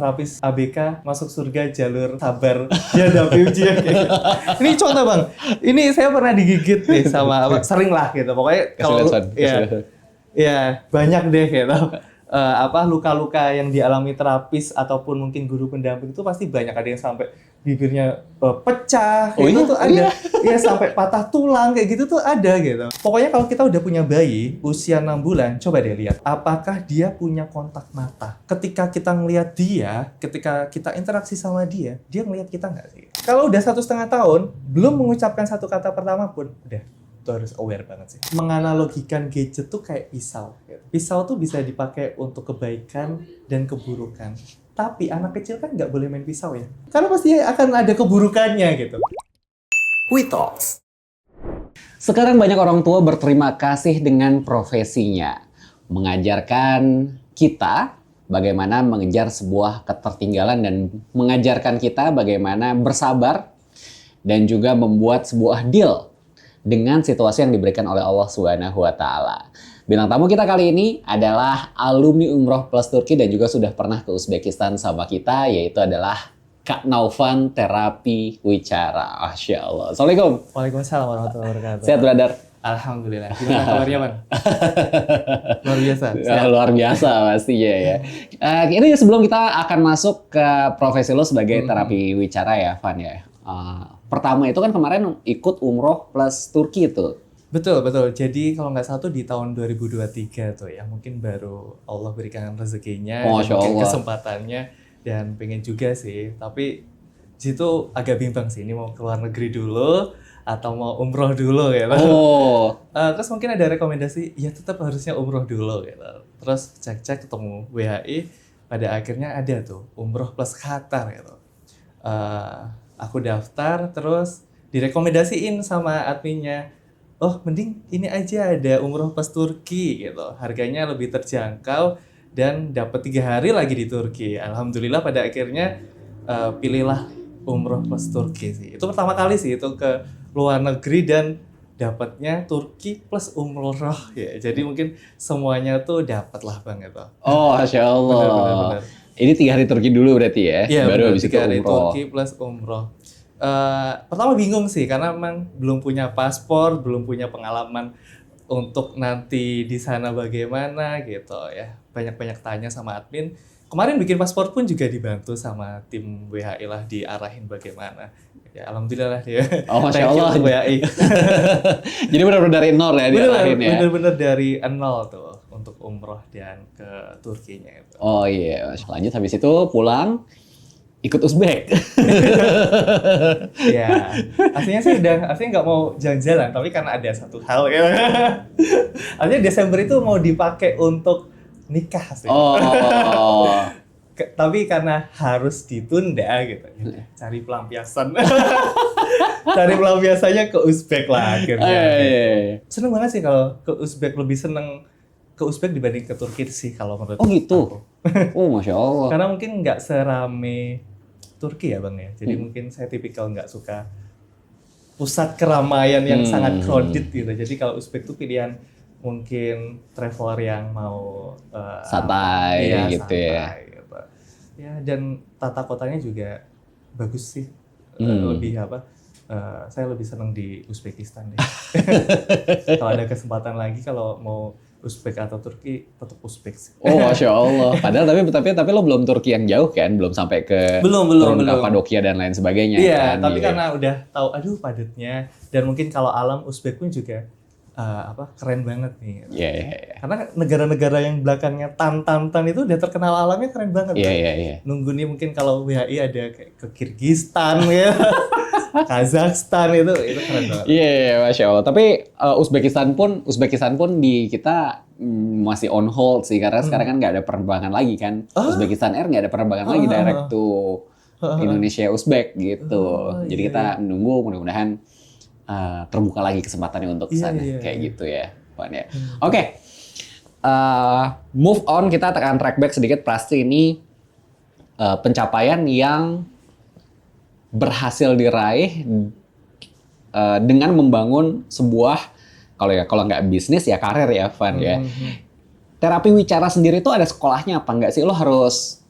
terapis ABK masuk surga jalur sabar dihadapi ujian kayak gitu. Ini contoh Bang, ini saya pernah digigit nih sama sering lah gitu. Pokoknya kalau ya banyak deh gitu. Luka-luka yang dialami terapis ataupun mungkin guru pendamping itu pasti banyak, ada yang sampai bibirnya pecah tuh ada. Iya, sampai patah tulang kayak gitu tuh ada gitu. Pokoknya kalau kita udah punya bayi usia 6 bulan, coba deh lihat apakah dia punya kontak mata. Ketika kita ngelihat dia, ketika kita interaksi sama dia ngelihat kita nggak sih? Kalau udah 1,5 tahun belum mengucapkan satu kata pertama pun udah, itu harus aware banget sih. Menganalogikan gadget tuh kayak pisau. Pisau tuh bisa dipakai untuk kebaikan dan keburukan. Tapi anak kecil kan nggak boleh main pisau ya. Karena pasti akan ada keburukannya gitu. WeTalks. Sekarang banyak orang tua berterima kasih dengan profesinya. Mengajarkan kita bagaimana mengejar sebuah ketertinggalan dan mengajarkan kita bagaimana bersabar dan juga membuat sebuah deal dengan situasi yang diberikan oleh Allah Subhanahu wa Ta'ala. Bintang tamu kita kali ini adalah alumni Umroh Plus Turki dan juga sudah pernah ke Uzbekistan sama kita, yaitu adalah Kak Naufan Terapi Wicara. Masya Allah. Assalamualaikum. Waalaikumsalam warahmatullahi wabarakatuh. Sehat, brother? Alhamdulillah. Gimana kabarnya, Bang? Luar biasa. Ya, luar biasa pastinya ya. Ini sebelum kita akan masuk ke profesi lo sebagai terapi wicara ya, Van ya. Pertama itu kan kemarin ikut Umroh Plus Turki itu. Betul. Jadi kalau nggak salah tuh di tahun 2023 tuh ya. Mungkin baru Allah berikan rezekinya, mungkin kesempatannya, dan pengen juga sih. Tapi di situ agak bimbang sih, ini mau keluar negeri dulu atau mau umroh dulu gitu. Terus mungkin ada rekomendasi, ya tetap harusnya umroh dulu gitu. Terus cek-cek ketemu WHI, pada akhirnya ada tuh Umroh Plus Qatar gitu. Aku daftar, terus direkomendasiin sama adminnya, oh mending ini aja ada Umroh Plus Turki gitu, harganya lebih terjangkau dan dapat 3 hari lagi di Turki. Alhamdulillah pada akhirnya pilihlah Umroh Plus Turki sih. Itu pertama kali sih itu ke luar negeri dan dapatnya Turki plus umroh ya. Jadi mungkin semuanya tuh dapat lah Bang gitu. Oh, Masya Allah. Benar. Ini 3 hari Turki dulu berarti ya? Iya, baru habis itu umroh. 3 hari Turki plus umroh. Pertama bingung sih karena memang belum punya paspor, belum punya pengalaman untuk nanti di sana bagaimana gitu ya. Banyak-banyak tanya sama admin. Kemarin bikin paspor pun juga dibantu sama tim WHI lah, diarahin bagaimana. Ya alhamdulillah lah dia. Oh, Masya Allah. WHI. Jadi benar-benar dari nol ya diarahin ya? Benar-benar dari nol tuh untuk umroh dan ke Turkinya itu. Oh iya, lanjut habis itu pulang ikut Uzbek. Ya, aslinya nggak mau jalan-jalan, tapi karena ada satu hal ya. Artinya Desember itu mau dipakai untuk nikah sih. Tapi karena harus ditunda gitu. Cari pelampiasan. Cari pelampiasannya ke Uzbek lah akhirnya. Seneng banget sih kalau ke Uzbek, lebih seneng ke Uzbek dibanding ke Turki sih kalau menurut aku. Oh gitu? Oh Masya Allah. Karena mungkin nggak serame Turki ya Bang ya. Jadi mungkin saya tipikal nggak suka pusat keramaian yang sangat crowded gitu. Jadi kalau Uzbek tuh pilihan mungkin traveler yang mau santai gitu ya. Gitu. Ya dan tata kotanya juga bagus sih. Lebih saya lebih senang di Uzbekistan deh. Kalau ada kesempatan lagi kalau mau Uzbek atau Turki, tetap Uzbek sih. Oh Masya Allah. Padahal tapi lo belum Turki yang jauh kan? Belum sampai ke belum. Kapadokia dan lain sebagainya. Iya, kan? tapi karena udah tahu aduh padatnya, dan mungkin kalau alam Uzbek pun juga keren banget nih. Iya. Karena negara-negara yang belakangnya tan itu udah terkenal alamnya keren banget. Iya. Nunggu nih mungkin kalau WHI ada kayak ke Kirgistan ya. Kazakhstan itu keren banget. Iya, Masya Allah. Tapi Uzbekistan pun di kita masih on hold sih, karena sekarang kan nggak ada penerbangan lagi kan. Uzbekistan Air nggak ada penerbangan lagi direct to Indonesia Uzbek gitu. Jadi kita menunggu, mudah-mudahan terbuka lagi kesempatannya untuk kesana kayak gitu ya, Pan ya. Oke. Move on, kita akan track back sedikit. Pasti ini pencapaian yang berhasil diraih dengan membangun sebuah, kalau nggak bisnis ya karir ya, Van ya. Terapi wicara sendiri itu ada sekolahnya apa nggak sih? Lo harus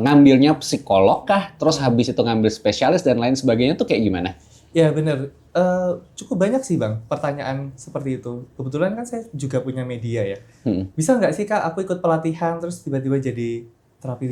ngambilnya psikolog kah? Terus habis itu ngambil spesialis dan lain sebagainya tuh kayak gimana? Ya benar, cukup banyak sih Bang pertanyaan seperti itu. Kebetulan kan saya juga punya media ya. Bisa nggak sih Kak aku ikut pelatihan terus tiba-tiba jadi terapis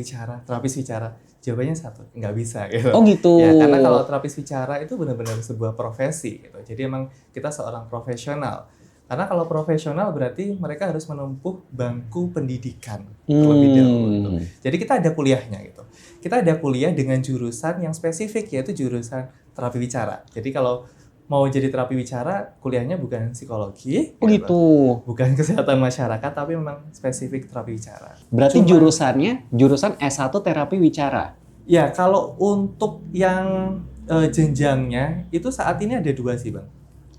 bicara? Jawabannya satu, nggak bisa gitu. Oh gitu. Ya karena kalau terapis bicara itu benar-benar sebuah profesi gitu. Jadi emang kita seorang profesional. Karena kalau profesional berarti mereka harus menempuh bangku pendidikan terlebih dahulu. Gitu. Jadi kita ada kuliahnya gitu. Kita ada kuliah dengan jurusan yang spesifik yaitu jurusan terapi bicara. Jadi kalau mau jadi terapi bicara, kuliahnya bukan psikologi, gitu. Bukan kesehatan masyarakat, tapi memang spesifik terapi bicara. Berarti jurusan S1 terapi bicara? Ya, kalau untuk yang jenjangnya, itu saat ini ada 2 sih Bang.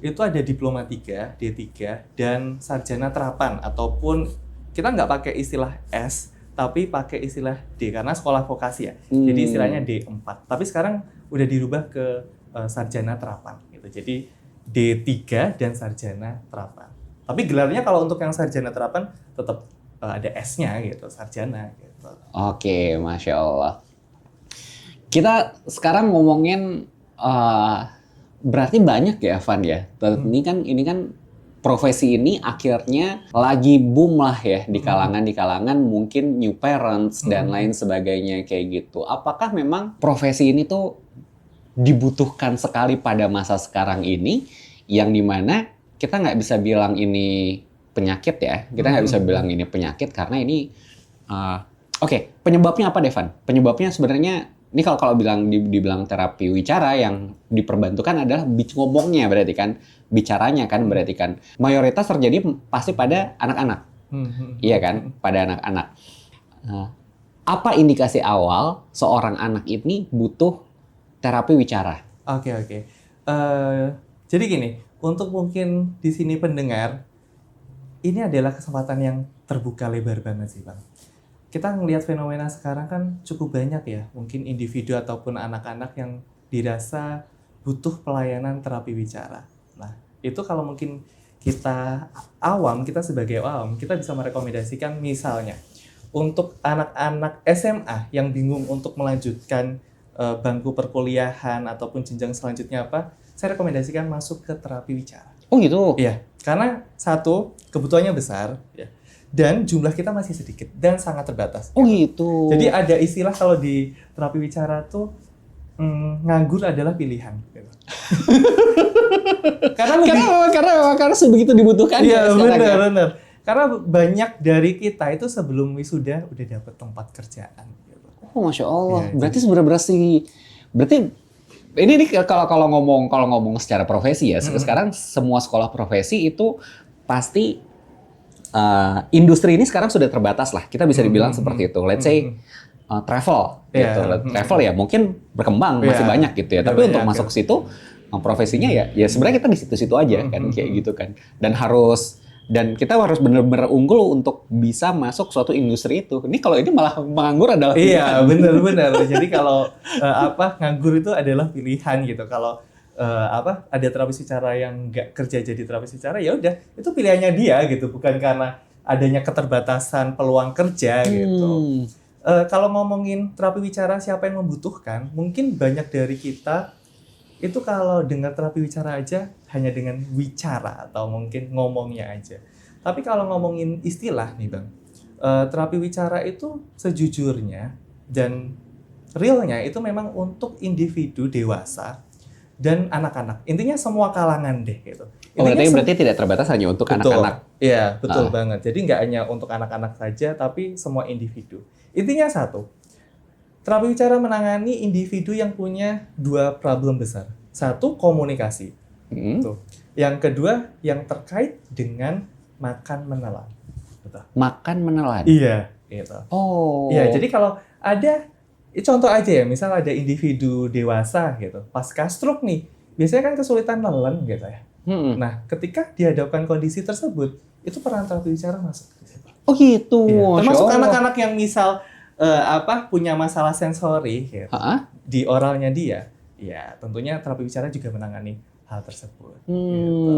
Itu ada Diploma 3, D3, dan Sarjana Terapan, ataupun kita nggak pakai istilah S, tapi pakai istilah D, karena sekolah vokasi ya. Jadi istilahnya D4. Tapi sekarang udah dirubah ke Sarjana Terapan. Gitu. Jadi D3 dan Sarjana Terapan. Tapi gelarnya kalau untuk yang Sarjana Terapan tetap ada S-nya gitu, Sarjana gitu. Oke, Masya Allah. Kita sekarang ngomongin berarti banyak ya, Van ya. Ini kan profesi ini akhirnya lagi boom lah ya di kalangan mungkin new parents dan lain sebagainya kayak gitu. Apakah memang profesi ini tuh dibutuhkan sekali pada masa sekarang ini, yang dimana kita nggak bisa bilang ini penyakit ya, kita nggak bisa bilang ini penyakit karena ini penyebabnya apa Devan? Penyebabnya sebenarnya ini kalau dibilang terapi wicara yang diperbantukan adalah ngomongnya berarti kan, bicaranya kan berarti kan mayoritas terjadi pasti pada anak-anak, iya kan, pada anak-anak. Apa indikasi awal seorang anak ini butuh terapi wicara? Oke. Jadi gini, untuk mungkin di sini pendengar, ini adalah kesempatan yang terbuka lebar banget sih Bang. Kita ngelihat fenomena sekarang kan cukup banyak ya, mungkin individu ataupun anak-anak yang dirasa butuh pelayanan terapi wicara. Nah, itu kalau mungkin kita sebagai awam, kita bisa merekomendasikan misalnya untuk anak-anak SMA yang bingung untuk melanjutkan bangku perkuliahan ataupun jenjang selanjutnya apa, saya rekomendasikan masuk ke terapi wicara. Oh gitu? Iya, karena satu, kebutuhannya besar, ya. Dan jumlah kita masih sedikit dan sangat terbatas. Oh gitu. Jadi ada istilah kalau di terapi wicara tuh nganggur adalah pilihan. Gitu. karena sebegitu dibutuhkan. Iya benar. Karena banyak dari kita itu sebelum wisuda udah dapat tempat kerjaan. Gitu. Oh Masya Allah. Ya, berarti ini kalau ngomong secara profesi ya. Sekarang semua sekolah profesi itu pasti industri ini sekarang sudah terbatas lah. Kita bisa dibilang seperti itu. Let's say travel gitu. Travel ya mungkin berkembang masih banyak gitu ya. Tapi untuk masuk ke situ profesinya ya sebenarnya kita di situ-situ aja kan kayak gitu kan. Dan kita harus benar-benar unggul untuk bisa masuk suatu industri itu. Ini kalau ini malah menganggur adalah pilihan. Iya, benar. Jadi kalau nganggur itu adalah pilihan gitu. Kalau ada terapis bicara yang nggak kerja jadi terapis bicara, ya udah itu pilihannya dia gitu, bukan karena adanya keterbatasan peluang kerja gitu. Kalau ngomongin terapi bicara siapa yang membutuhkan, mungkin banyak dari kita itu kalau dengar terapi bicara aja hanya dengan wicara atau mungkin ngomongnya aja. Tapi kalau ngomongin istilah nih Bang, terapi wicara itu sejujurnya dan realnya itu memang untuk individu dewasa dan anak-anak. Intinya semua kalangan deh gitu. Berarti tidak terbatas hanya untuk anak-anak. Iya, betul banget. Jadi nggak hanya untuk anak-anak saja, tapi semua individu. Intinya satu, terapi bicara menangani individu yang punya 2 problem besar. Satu, komunikasi. Tuh. Yang kedua, yang terkait dengan makan menelan. Betul. Makan menelan? Iya, gitu. Oh. Iya, jadi kalau ada contoh aja ya, misal ada individu dewasa gitu, pasca stroke nih, biasanya kan kesulitan nelen gitu ya. Nah, ketika dihadapkan kondisi tersebut, itu peran terapi bicara masuk. Oh gitu. Ya. Termasuk anak-anak yang misal punya masalah sensori gitu, di oralnya dia, ya tentunya terapi bicara juga menangani hal tersebut. Gitu.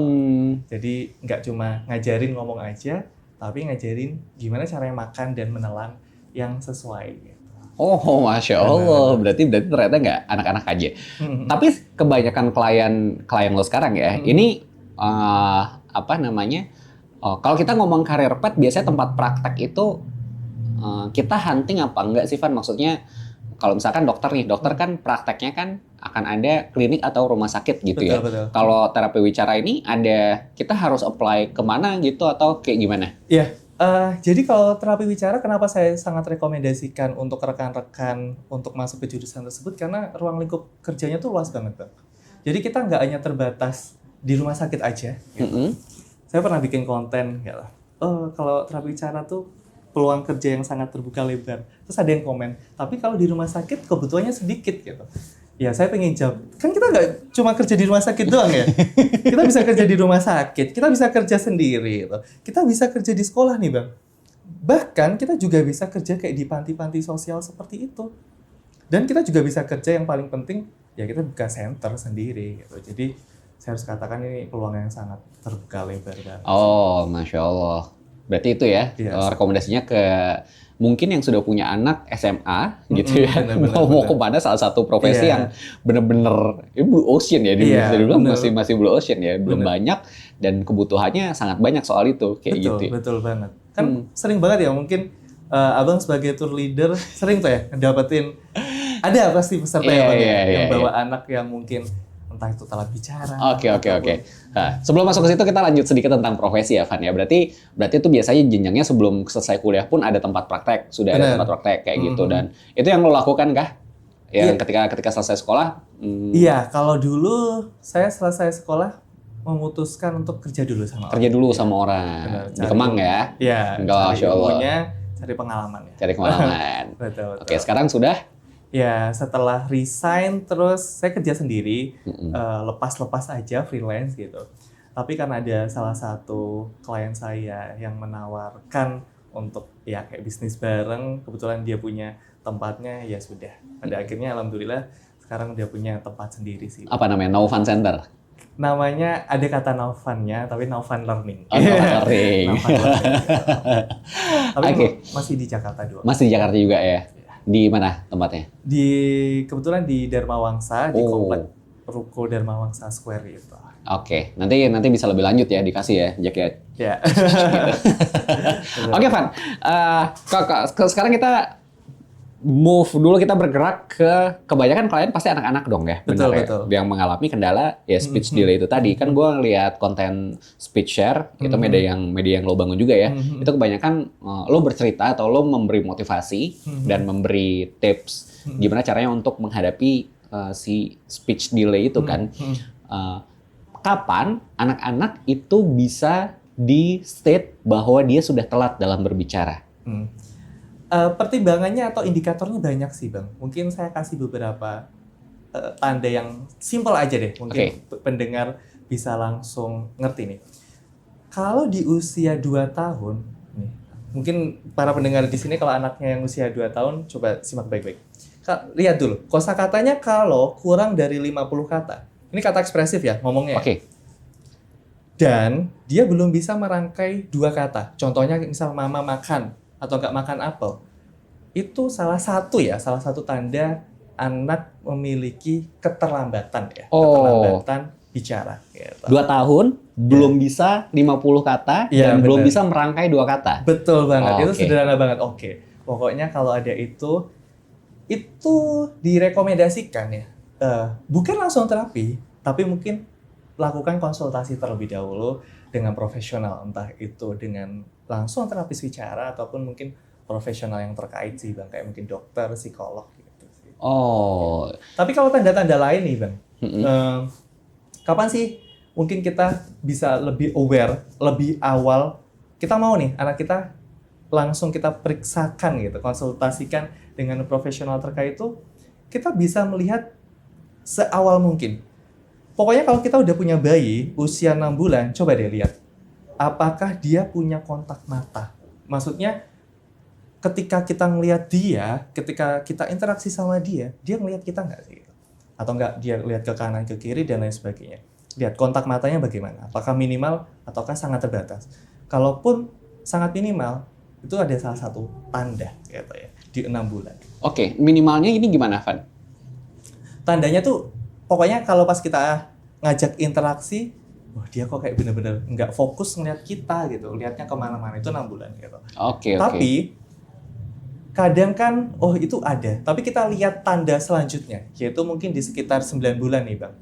Jadi nggak cuma ngajarin ngomong aja, tapi ngajarin gimana caranya makan dan menelan yang sesuai. Gitu. Oh, Masya Allah. Berarti ternyata nggak anak-anak aja. Tapi kebanyakan klien lo sekarang ya, ini apa namanya? Kalau kita ngomong karir pet, biasanya tempat praktek itu kita hunting apa enggak sih, Van? Maksudnya kalau misalkan dokter nih, dokter kan prakteknya kan akan ada klinik atau rumah sakit gitu ya. Betul. Kalau terapi wicara ini ada, kita harus apply kemana gitu atau kayak gimana? Iya. Jadi kalau terapi wicara, kenapa saya sangat rekomendasikan untuk rekan-rekan untuk masuk ke jurusan tersebut, karena ruang lingkup kerjanya tuh luas banget, Bang. Jadi kita nggak hanya terbatas di rumah sakit aja. Gitu. Saya pernah bikin konten, ya lah. Kalau terapi wicara tuh peluang kerja yang sangat terbuka lebar. Terus ada yang komen, tapi kalau di rumah sakit kebutuhannya sedikit gitu. Ya saya pengen jawab, kan kita nggak cuma kerja di rumah sakit doang ya. Kita bisa kerja di rumah sakit, kita bisa kerja sendiri gitu. Kita bisa kerja di sekolah nih, Bang. Bahkan kita juga bisa kerja kayak di panti-panti sosial seperti itu. Dan kita juga bisa kerja yang paling penting, ya kita buka center sendiri gitu. Jadi saya harus katakan ini peluang yang sangat terbuka lebar banget. Oh, Masya Allah. Berarti itu ya, rekomendasinya ke mungkin yang sudah punya anak SMA gitu ya, mau kemana salah satu profesi yang bener-bener blue ocean ya, bisa dibilang masih blue ocean ya, belum banyak dan kebutuhannya sangat banyak soal itu kayak gitu. Betul banget. Kan sering banget ya mungkin abang sebagai tour leader sering tuh ya dapetin ada pasti peserta yang bawa anak yang mungkin entah itu telat bicara. Oke. Nah, sebelum masuk ke situ kita lanjut sedikit tentang profesi ya, Van ya. Berarti itu biasanya jenjangnya sebelum selesai kuliah pun ada tempat praktek, sudah ada tempat praktek kayak gitu, dan itu yang lo lakukan kah? Yang ketika selesai sekolah? Iya, kalau dulu saya selesai sekolah memutuskan untuk kerja dulu sama orang. Di Kemang ya? Iya. Masya Allah. Cari pengalaman ya. Cari pengalaman. Betul. Oke, sekarang sudah? Ya, setelah resign terus saya kerja sendiri, lepas-lepas aja freelance gitu. Tapi karena ada salah satu klien saya yang menawarkan untuk ya kayak bisnis bareng, kebetulan dia punya tempatnya, ya sudah. Pada akhirnya alhamdulillah sekarang dia punya tempat sendiri sih. Apa namanya? Novan Center? Namanya ada kata Novannya, tapi Novan Learning. Novan Learning. Tapi masih di Jakarta doang. Masih di Jakarta juga ya? Di mana tempatnya? Kebetulan di Dharma Wangsa, di komplek Ruko Dharma Wangsa Square itu. Oke, nanti bisa lebih lanjut ya, dikasih ya jaket. Ya. Oke, Van. Sekarang kita move dulu, kita bergerak ke kebanyakan klien pasti anak-anak dong ya, benar ya? Betul. Yang mengalami kendala ya speech delay itu tadi. Kan gue ngeliat konten speech share, itu media yang lo bangun juga ya. Itu kebanyakan lo bercerita atau lo memberi motivasi dan memberi tips gimana caranya untuk menghadapi si speech delay itu kan. Kapan anak-anak itu bisa di state bahwa dia sudah telat dalam berbicara? Pertimbangannya atau indikatornya banyak sih, Bang. Mungkin saya kasih beberapa tanda yang simpel aja deh. Mungkin pendengar bisa langsung ngerti nih. Kalau di usia 2 tahun, nih, mungkin para pendengar di sini kalau anaknya yang usia 2 tahun, coba simak baik-baik. Lihat dulu, kosakatanya kalau kurang dari 50 kata. Ini kata ekspresif ya ngomongnya. Dan dia belum bisa merangkai 2 kata. Contohnya misal mama makan atau nggak makan apel, itu salah satu tanda anak memiliki keterlambatan ya, keterlambatan bicara. Gitu. 2 tahun belum bisa 50 kata dan belum bisa merangkai 2 kata. Betul banget, itu sederhana banget. Pokoknya kalau ada itu direkomendasikan ya, bukan langsung terapi, tapi mungkin lakukan konsultasi terlebih dahulu dengan profesional, entah itu dengan langsung terapis bicara ataupun mungkin profesional yang terkait sih, Bang, kayak mungkin dokter, psikolog gitu sih. Tapi kalau tanda-tanda lain nih, Bang, kapan sih mungkin kita bisa lebih aware, lebih awal, kita mau nih anak kita langsung kita periksakan gitu, konsultasikan dengan profesional terkait itu, kita bisa melihat seawal mungkin. Pokoknya kalau kita udah punya bayi usia 6 bulan, coba deh lihat apakah dia punya kontak mata. Maksudnya ketika kita ngelihat dia, ketika kita interaksi sama dia ngelihat kita nggak sih? Atau nggak dia lihat ke kanan, ke kiri, dan lain sebagainya. Lihat kontak matanya bagaimana, apakah minimal ataukah sangat terbatas. Kalaupun sangat minimal, itu ada salah satu tanda gitu ya. di 6 bulan. Oke, minimalnya ini gimana, Van? Tandanya tuh pokoknya kalau pas kita ngajak interaksi, wah dia kok kayak bener-bener nggak fokus ngeliat kita gitu, lihatnya kemana-mana, itu 6 bulan gitu. Oke. Tapi kadang kan, oh itu ada, tapi kita lihat tanda selanjutnya, yaitu mungkin di sekitar 9 bulan nih Bang.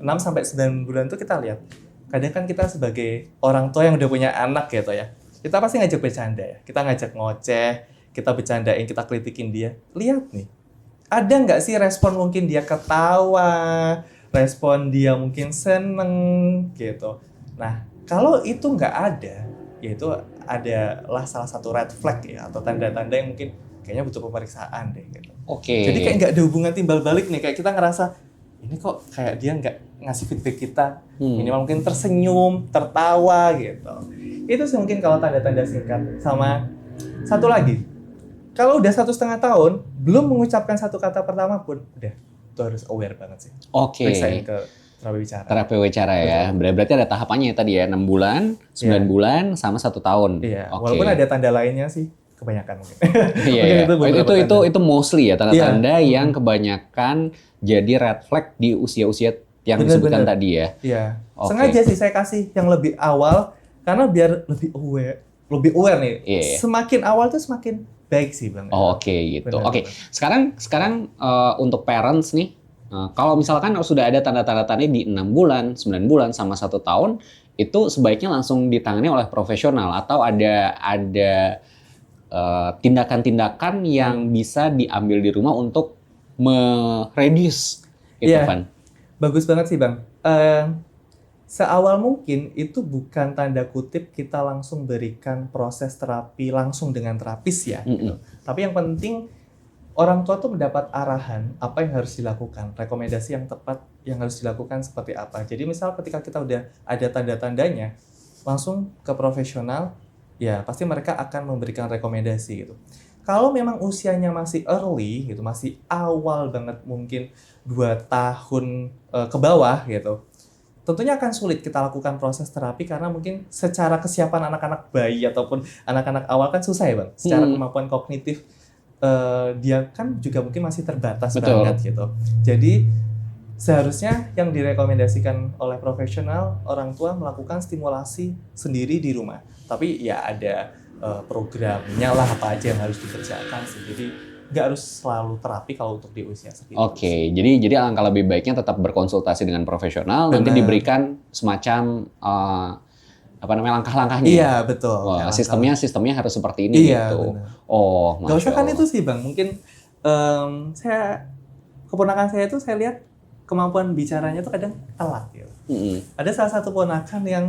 6-9 bulan tuh kita lihat. Kadang kan kita sebagai orang tua yang udah punya anak gitu ya, kita pasti ngajak bercanda ya, kita ngajak ngoceh, kita bercandain, kita kritikin dia. Lihat nih, ada nggak sih respon mungkin dia ketawa, respon dia mungkin seneng gitu. Nah, kalau itu nggak ada, yaitu adalah salah satu red flag ya, atau tanda-tanda yang mungkin kayaknya butuh pemeriksaan deh gitu. Oke. Jadi kayak nggak ada hubungan timbal balik nih, kayak kita ngerasa ini kok kayak dia nggak ngasih feedback kita, minimal mungkin tersenyum, tertawa gitu. Itu sih mungkin kalau tanda-tanda singkat. Sama satu lagi, kalau udah 1,5 tahun belum mengucapkan satu kata pertama pun, udah itu harus aware banget sih. Oke. Periksain ke terapi bicara. Terapi bicara ya. Berarti ada tahapannya tadi ya, 6 bulan, 9 bulan, sama 1 tahun. Iya. Oke. Walaupun ada tanda lainnya sih, kebanyakan mungkin. Iya. Itu mostly ya tanda-tanda yang Hmm. kebanyakan jadi red flag di usia-usia yang disebutkan tadi ya. Iya. Oke. Sengaja sih saya kasih yang lebih awal karena biar lebih aware nih. Iya. Semakin awal tuh semakin baik sih Bang. Oke gitu. Benar, Oke. Sekarang untuk parents nih, kalau misalkan sudah ada tanda-tanda di 6 bulan, 9 bulan sama 1 tahun, itu sebaiknya langsung ditangani oleh profesional atau ada tindakan-tindakan yang bisa diambil di rumah untuk mereduce itu kan. Bagus banget sih Bang. Seawal mungkin itu bukan tanda kutip kita langsung berikan proses terapi langsung dengan terapis ya. Gitu. Tapi yang penting orang tua tuh mendapat arahan apa yang harus dilakukan, rekomendasi yang tepat yang harus dilakukan seperti apa. Jadi misal ketika kita udah ada tanda-tandanya, langsung ke profesional, ya pasti mereka akan memberikan rekomendasi gitu. Kalau memang usianya masih early gitu, masih awal banget mungkin 2 tahun ke bawah gitu, tentunya akan sulit kita lakukan proses terapi karena mungkin secara kesiapan anak-anak bayi ataupun anak-anak awal kan susah ya Bang. Secara kemampuan kognitif dia kan juga mungkin masih terbatas banget gitu. Jadi seharusnya yang direkomendasikan oleh profesional, orang tua melakukan stimulasi sendiri di rumah. Tapi ya ada programnya lah apa aja yang harus dikerjakan sih. Jadi nggak harus selalu terapi kalau untuk di usia segitu. Oke, jadi alangkah lebih baiknya tetap berkonsultasi dengan profesional. Benar. Nanti diberikan semacam langkah-langkahnya. Iya betul. Wah, sistemnya harus seperti ini gitu. Benar. Oh, gak usah kan itu sih Bang. Mungkin keponakan saya itu saya lihat kemampuan bicaranya tuh kadang telat gitu. Ada salah satu ponakan yang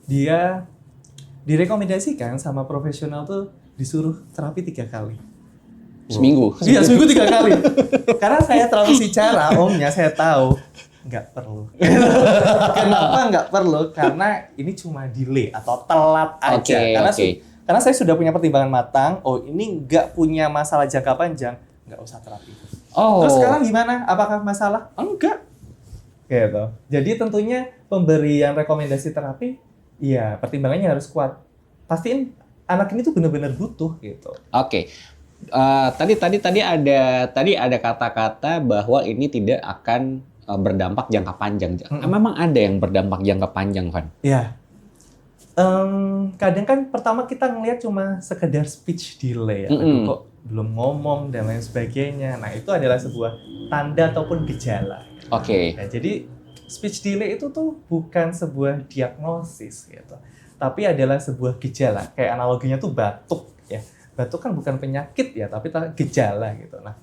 dia direkomendasikan sama profesional tuh disuruh terapi 3 kali. Seminggu? Iya, seminggu 3 kali. Karena saya terlalu bicara, omnya saya tahu. Nggak perlu. Kenapa nggak perlu? Karena ini cuma delay atau telat aja. Karena saya sudah punya pertimbangan matang, oh ini nggak punya masalah jangka panjang, nggak usah terapi. Terus sekarang gimana? Apakah masalah? Enggak. Gitu. Jadi tentunya pemberian rekomendasi terapi, ya pertimbangannya harus kuat. Pastiin anak ini tuh benar-benar butuh gitu. Oke. Tadi ada kata-kata bahwa ini tidak akan berdampak jangka panjang. Memang ada yang berdampak jangka panjang, Van? Iya. Kadang kan pertama kita ngelihat cuma sekedar speech delay ya. Kok belum ngomong dan lain sebagainya. Nah, itu adalah sebuah tanda ataupun gejala. Oke. Nah, jadi speech delay itu tuh bukan sebuah diagnosis gitu. Tapi adalah sebuah gejala. Kayak analoginya tuh batuk ya. Batuk kan bukan penyakit ya, tapi gejala gitu. Nah,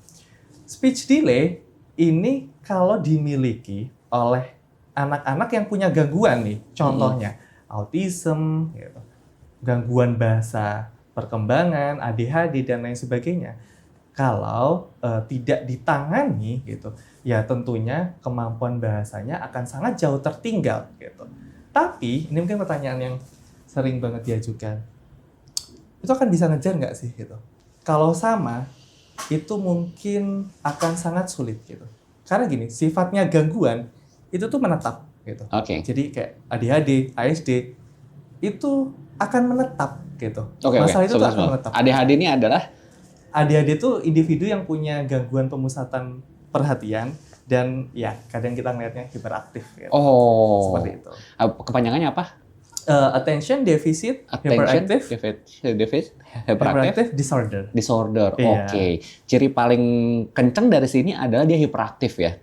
speech delay ini kalau dimiliki oleh anak-anak yang punya gangguan nih, contohnya autism, gitu, gangguan bahasa perkembangan, ADHD dan lain sebagainya. Kalau tidak ditangani gitu, ya tentunya kemampuan bahasanya akan sangat jauh tertinggal gitu. Tapi ini mungkin pertanyaan yang sering banget diajukan. Itu akan bisa ngejar nggak sih gitu? Kalau sama, itu mungkin akan sangat sulit gitu. Karena gini, sifatnya gangguan itu tuh menetap gitu. Jadi kayak ADHD, ASD itu akan menetap gitu. Masalah itu tuh akan menetap. ADHD ini adalah ADHD itu individu yang punya gangguan pemusatan perhatian dan ya kadang kita ngelihatnya hiperaktif gitu. Seperti itu. Kepanjangannya apa? Attention deficit hyperactive disorder. Oke. Ciri paling kenceng dari sini adalah dia hiperaktif ya.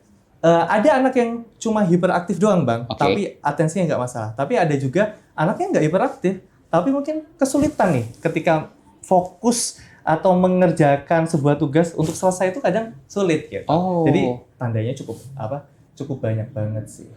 Ada anak yang cuma hiperaktif doang bang, tapi atensinya nggak masalah. Tapi ada juga anaknya nggak hiperaktif, tapi mungkin kesulitan nih ketika fokus atau mengerjakan sebuah tugas untuk selesai itu kadang sulit gitu. Jadi tandanya cukup banyak banget sih.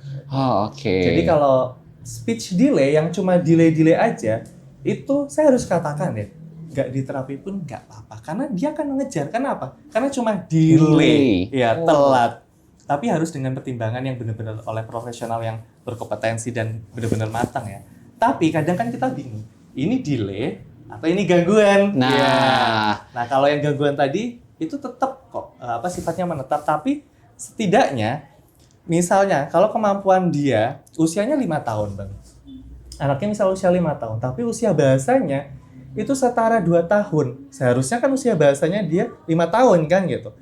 Jadi kalau speech delay yang cuma delay aja, itu saya harus katakan ya, nggak diterapi pun nggak apa-apa. Karena dia akan mengejar. Kenapa? Karena cuma delay. Ya, telat. Tapi harus dengan pertimbangan yang benar-benar oleh profesional yang berkompetensi dan benar-benar matang ya. Tapi kadang kan kita bingung, ini delay atau ini gangguan? Nah, kalau yang gangguan tadi itu tetap kok sifatnya menetap, tapi setidaknya misalnya kalau kemampuan dia usianya 5 tahun, Bang. Anaknya misal usia 5 tahun, tapi usia bahasanya itu setara 2 tahun. Seharusnya kan usia bahasanya dia 5 tahun kan gitu.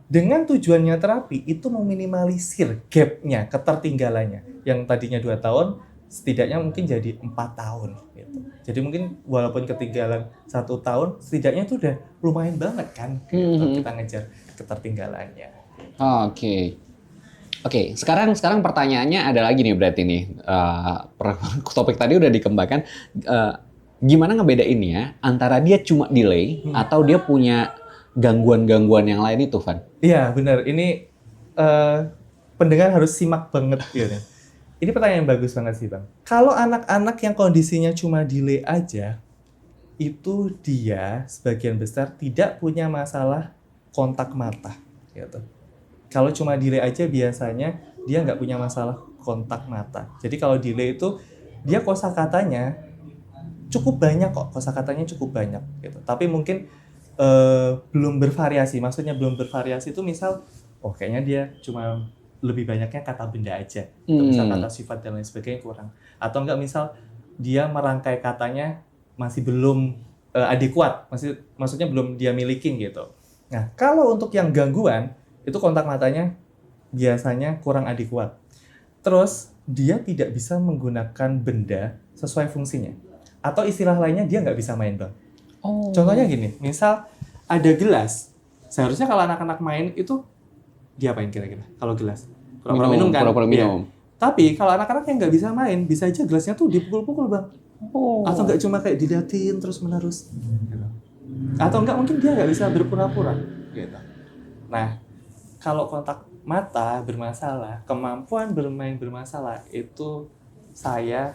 Dengan tujuannya terapi itu meminimalisir gap-nya, ketertinggalannya. Yang tadinya 2 tahun, setidaknya mungkin jadi 4 tahun gitu. Jadi mungkin walaupun ketinggalan 1 tahun, setidaknya itu udah lumayan banget kan gitu, kita ngejar ketertinggalannya. Oke, sekarang pertanyaannya ada lagi nih berarti nih. Topik tadi udah dikembangkan. Gimana ngebedainnya antara dia cuma delay atau dia punya gangguan-gangguan yang lain itu, Van? Iya, benar. Ini pendengar harus simak banget gitu. Ini pertanyaan yang bagus banget sih, Bang. Kalau anak-anak yang kondisinya cuma delay aja, itu dia sebagian besar tidak punya masalah kontak mata. Gitu. Kalau cuma delay aja biasanya dia nggak punya masalah kontak mata. Jadi kalau delay itu dia kosakatanya cukup banyak kok. Kosakatanya cukup banyak. Gitu. Tapi mungkin belum bervariasi. Maksudnya belum bervariasi itu misal, kayaknya dia cuma lebih banyaknya kata benda aja. Misal kata sifat dan lain sebagainya kurang. Atau enggak misal dia merangkai katanya masih belum adekuat. Maksudnya belum dia miliki gitu. Nah, kalau untuk yang gangguan, itu kontak matanya biasanya kurang adekuat. Terus, dia tidak bisa menggunakan benda sesuai fungsinya. Atau istilah lainnya dia nggak bisa main, Bang. Contohnya gini, misal ada gelas. Seharusnya kalau anak-anak main itu diapain kira-kira? Kalau gelas, pura-pura minum kan? Pura-pura minum. Ya. Tapi kalau anak-anak yang nggak bisa main, bisa aja gelasnya tuh dipukul-pukul, Bang. Atau nggak cuma kayak diliatin terus-menerus. Gitu. Atau nggak mungkin dia nggak bisa berpura-pura. Gitu. Nah, kalau kontak mata bermasalah, kemampuan bermain bermasalah, itu saya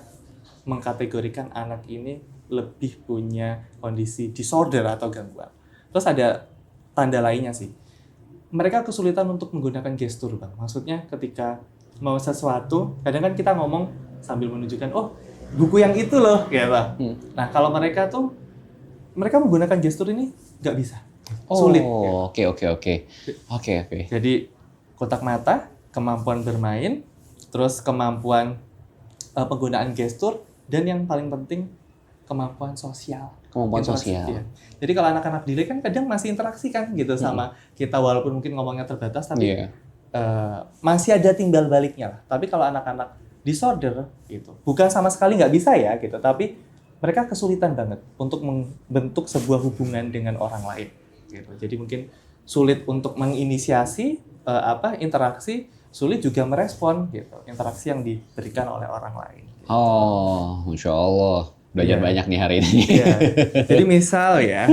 mengkategorikan anak ini lebih punya kondisi disorder atau gangguan. Terus ada tanda lainnya sih. Mereka kesulitan untuk menggunakan gestur, Bang. Maksudnya ketika mau sesuatu, kadang kan kita ngomong sambil menunjukkan, buku yang itu loh, gitu. Nah, kalau mereka menggunakan gestur ini nggak bisa. Sulit. Oke. Jadi kontak mata, kemampuan bermain, terus kemampuan penggunaan gestur, dan yang paling penting kemampuan sosial. Sosial. Jadi kalau anak-anak delay kan kadang masih interaksi kan gitu sama kita walaupun mungkin ngomongnya terbatas tapi masih ada timbal baliknya lah. Tapi kalau anak-anak disorder gitu, bukan sama sekali nggak bisa ya gitu, tapi mereka kesulitan banget untuk membentuk sebuah hubungan dengan orang lain gitu. Jadi mungkin sulit untuk menginisiasi interaksi, sulit juga merespon gitu interaksi yang diberikan oleh orang lain. Gitu. Masya Allah. Belajar banyak nih hari ini. Jadi misal ya,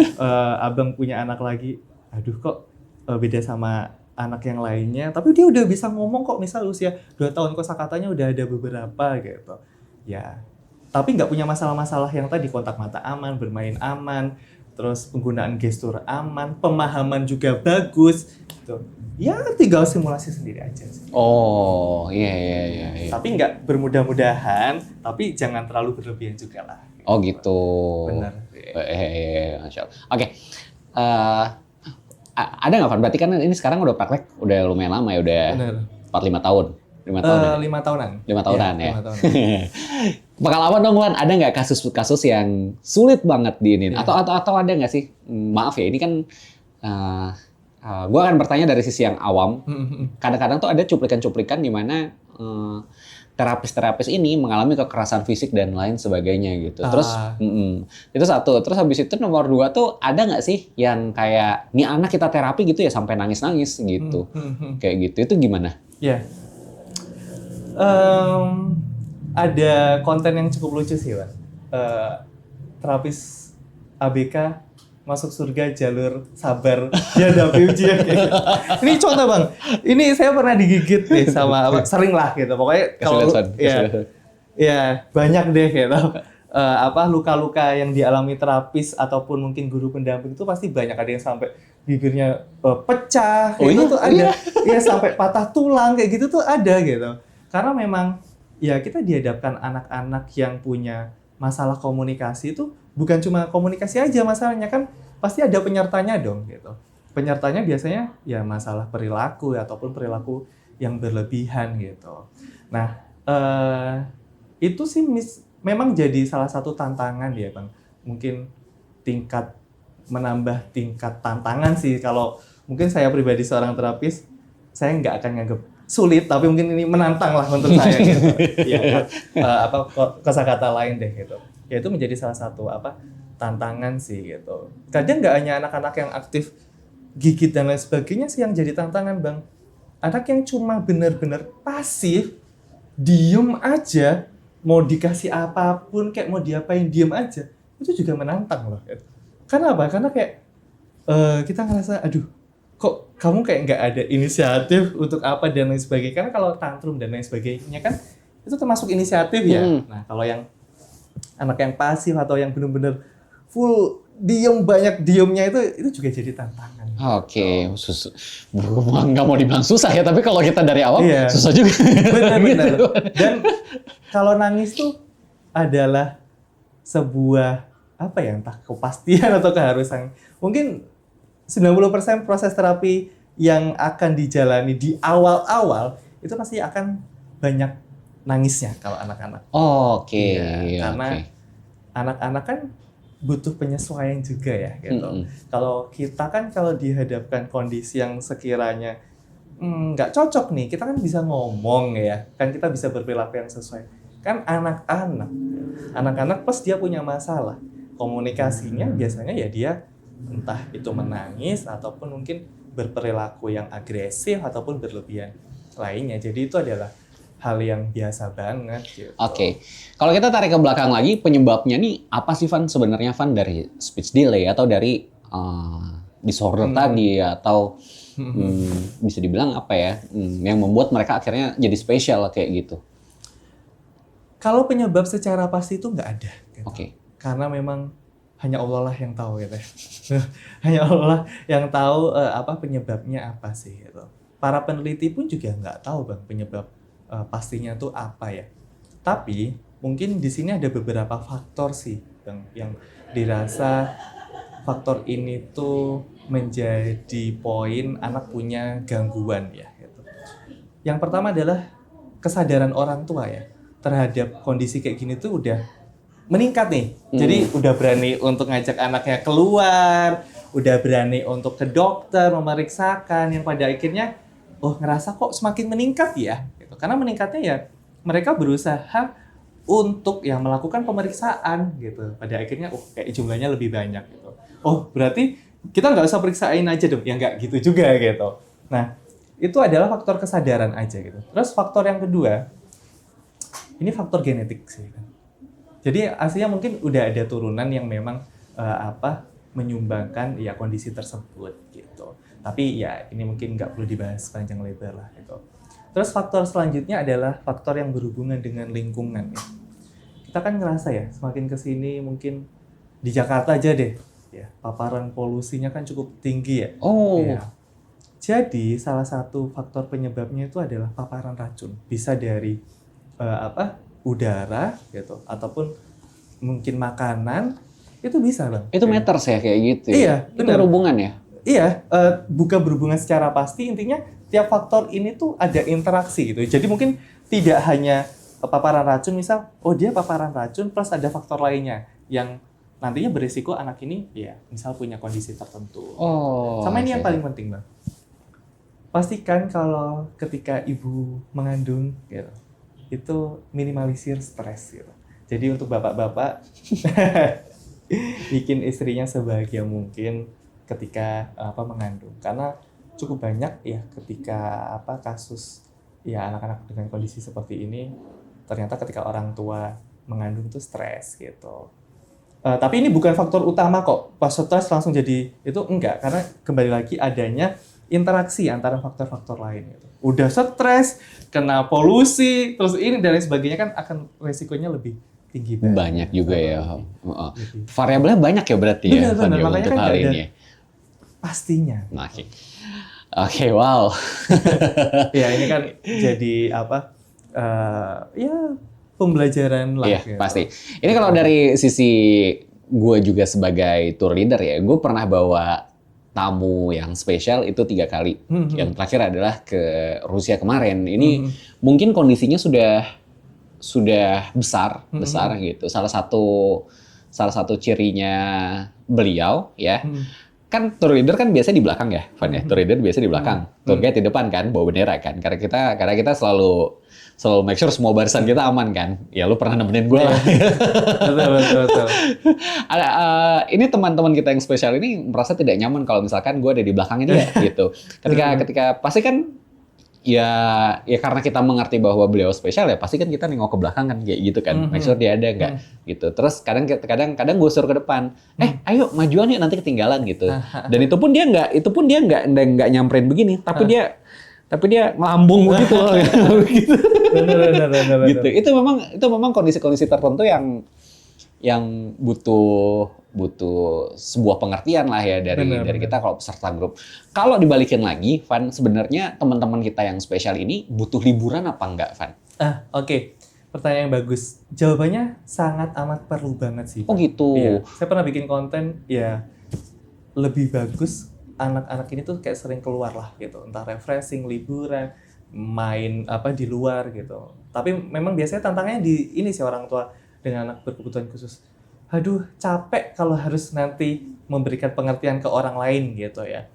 abang punya anak lagi, aduh kok beda sama anak yang lainnya, tapi dia udah bisa ngomong kok, misal usia 2 tahun kosakatanya udah ada beberapa gitu. Ya, tapi nggak punya masalah-masalah yang tadi, kontak mata aman, bermain aman, terus penggunaan gestur aman, pemahaman juga bagus gitu. Ya tinggal simulasi sendiri aja sih. Iya. Tapi nggak bermudah-mudahan, tapi jangan terlalu berlebihan juga lah. Gitu. Benar. Masya Allah. Oke. Ada nggak, Van? Berarti kan ini sekarang udah praktek, udah lumayan lama ya, udah 4-5 tahun. 5 tahun. 5 tahunan. 5 tahunan ya. 5 tahunan. Pengalaman dong, Van. Ada nggak kasus-kasus yang sulit banget di ini? Atau ada nggak sih? Maaf ya, ini kan Gue akan bertanya dari sisi yang awam. Kadang-kadang tuh ada cuplikan-cuplikan di mana terapis-terapis ini mengalami kekerasan fisik dan lain sebagainya gitu. Terus itu satu. Terus habis itu nomor 2 tuh ada nggak sih yang kayak nih anak kita terapi gitu ya sampai nangis-nangis gitu. Kayak gitu. Itu gimana? Ya. Ada konten yang cukup lucu sih, Bang. Terapis ABK masuk surga jalur sabar dihadapi ujian kayak gitu. Ini contoh, Bang. Ini saya pernah digigit deh sama sering lah gitu. Pokoknya kalau ya banyak deh gitu. Luka-luka yang dialami terapis ataupun mungkin guru pendamping itu pasti banyak, ada yang sampai bibirnya pecah gitu tuh ada. Ya sampai patah tulang kayak gitu tuh ada gitu. Karena memang ya kita dihadapkan anak-anak yang punya masalah komunikasi itu bukan cuma komunikasi aja masalahnya, kan pasti ada penyertanya dong gitu. Penyertanya biasanya ya masalah perilaku ataupun perilaku yang berlebihan gitu. Nah, itu sih memang jadi salah satu tantangan ya, Bang. Mungkin menambah tingkat tantangan sih. Kalau mungkin saya pribadi seorang terapis, saya nggak akan nganggap sulit, tapi mungkin ini menantang lah untuk saya gitu. Ya, kosakata lain deh gitu. Ya itu menjadi salah satu tantangan sih gitu. Kadang nggak hanya anak-anak yang aktif gigit dan lain sebagainya sih yang jadi tantangan, Bang. Anak yang cuma benar-benar pasif, diem aja, mau dikasih apapun kayak mau diapain diem aja, itu juga menantang loh. Gitu. Karena apa? Karena kayak kita ngerasa, aduh, kok kamu kayak nggak ada inisiatif untuk apa dan lain sebagainya. Karena kalau tantrum dan lain sebagainya kan itu termasuk inisiatif ya. Nah kalau yang anak yang pasif atau yang benar-benar full diem, banyak diemnya itu juga jadi tantangan. Oke, nggak mau dibilang susah ya, tapi kalau kita dari awal susah juga. Benar-benar. Dan kalau nangis tuh adalah sebuah entah kepastian atau keharusan. Mungkin 90% proses terapi yang akan dijalani di awal-awal itu pasti akan banyak nangisnya kalau anak-anak. Oke. Karena anak-anak kan butuh penyesuaian juga ya gitu. Kalau kita kan kalau dihadapkan kondisi yang sekiranya nggak cocok nih, kita kan bisa ngomong ya, kan kita bisa berperilaku yang sesuai. Kan anak-anak pas dia punya masalah komunikasinya biasanya ya dia entah itu menangis ataupun mungkin berperilaku yang agresif ataupun berlebihan lainnya. Jadi itu adalah hal yang biasa banget gitu. Oke. Kalau kita tarik ke belakang lagi, penyebabnya nih apa sih, Van? Sebenarnya Van, dari speech delay atau dari disorder tadi, atau bisa dibilang apa ya, yang membuat mereka akhirnya jadi spesial kayak gitu? Kalau penyebab secara pasti itu nggak ada. Gitu. Oke. Karena memang hanya Allah lah yang tahu gitu ya. Hanya Allah yang tahu penyebabnya apa sih gitu. Para peneliti pun juga nggak tahu, Bang, penyebab pastinya tuh apa ya. Tapi mungkin di sini ada beberapa faktor sih, Bang, yang dirasa faktor ini tuh menjadi poin anak punya gangguan ya gitu. Yang pertama adalah kesadaran orang tua ya terhadap kondisi kayak gini tuh udah meningkat nih. Jadi udah berani untuk ngajak anaknya keluar, udah berani untuk ke dokter memeriksakan, yang pada akhirnya ngerasa kok semakin meningkat ya. Gitu. Karena meningkatnya ya mereka berusaha untuk melakukan pemeriksaan gitu. Pada akhirnya kayak jumlahnya lebih banyak gitu. Berarti kita nggak usah periksain aja dong. Ya nggak gitu juga gitu. Nah, itu adalah faktor kesadaran aja gitu. Terus faktor yang kedua, ini faktor genetik sih kan. Jadi aslinya mungkin udah ada turunan yang memang menyumbangkan ya kondisi tersebut gitu. Tapi ya ini mungkin nggak perlu dibahas panjang lebar lah gitu. Terus faktor selanjutnya adalah faktor yang berhubungan dengan lingkungan ya. Kita kan ngerasa ya semakin kesini mungkin di Jakarta aja deh ya, paparan polusinya kan cukup tinggi ya. Ya. Jadi salah satu faktor penyebabnya itu adalah paparan racun. Bisa dari udara gitu ataupun mungkin makanan, itu bisa, Bang. Itu matters ya kayak gitu. Iya, itu berhubungan ya? Iya, bukan berhubungan secara pasti, intinya tiap faktor ini tuh ada interaksi gitu. Jadi mungkin tidak hanya paparan racun, misal dia paparan racun plus ada faktor lainnya yang nantinya berisiko anak ini ya misal punya kondisi tertentu. Sama ini yang paling penting Bang. Pastikan kalau ketika ibu mengandung gitu, itu minimalisir stres gitu. Jadi untuk bapak-bapak bikin istrinya sebahagia mungkin ketika mengandung, karena cukup banyak ya ketika kasus ya anak-anak dengan kondisi seperti ini ternyata ketika orang tua mengandung itu stres gitu. Tapi ini bukan faktor utama kok. Pas stres langsung jadi itu enggak, karena kembali lagi adanya interaksi antara faktor-faktor lain gitu. Udah stres, kena polusi, terus ini dan lain sebagainya kan akan resikonya lebih tinggi banget. Banyak juga ya. Variabelnya banyak ya berarti ya. Benar, makanya untuk kan hal ini. Pastinya. Oke, wow. Ya ini kan jadi ya pembelajaran lah. Iya, gitu. pasti. Ini kalau dari sisi gue juga sebagai tour leader ya, gue pernah bawa tamu yang spesial itu 3 kali. Yang terakhir adalah ke Rusia kemarin. Ini mungkin kondisinya sudah besar gitu. Salah satu cirinya beliau ya. Kan tour leader kan biasa di belakang ya, Van ya. Tour leader biasa di belakang. Tour guide di depan kan, bawa bendera kan. Karena kita selalu make sure semua barisan kita aman kan. Ya lu pernah nemenin gue lah. Betul. Ini teman-teman kita yang spesial ini merasa tidak nyaman kalau misalkan gue ada di belakangnya dia gitu. Ketika pasti kan ya karena kita mengerti bahwa beliau spesial ya pasti kan kita nengok ke belakang kan kayak gitu kan. Make sure dia ada nggak gitu. Terus kadang gue suruh ke depan. Ayo majuan yuk nanti ketinggalan gitu. Dan itu pun dia nggak nyamperin begini, tapi dia ngelambung begitu loh. Gitu. Benar. Gitu. Itu memang kondisi-kondisi tertentu yang butuh sebuah pengertian lah ya dari kita kalau peserta grup. Kalau dibalikin lagi, Van, sebenarnya teman-teman kita yang spesial ini butuh liburan apa enggak, Van? Oke. Pertanyaan yang bagus. Jawabannya sangat amat perlu banget sih. Oh gitu. Iya. Saya pernah bikin konten ya lebih bagus anak-anak ini tuh kayak sering keluar lah gitu, entah refreshing, liburan, main di luar gitu. Tapi memang biasanya tantangannya di ini sih orang tua dengan anak berkebutuhan khusus. Aduh, capek kalau harus nanti memberikan pengertian ke orang lain gitu ya.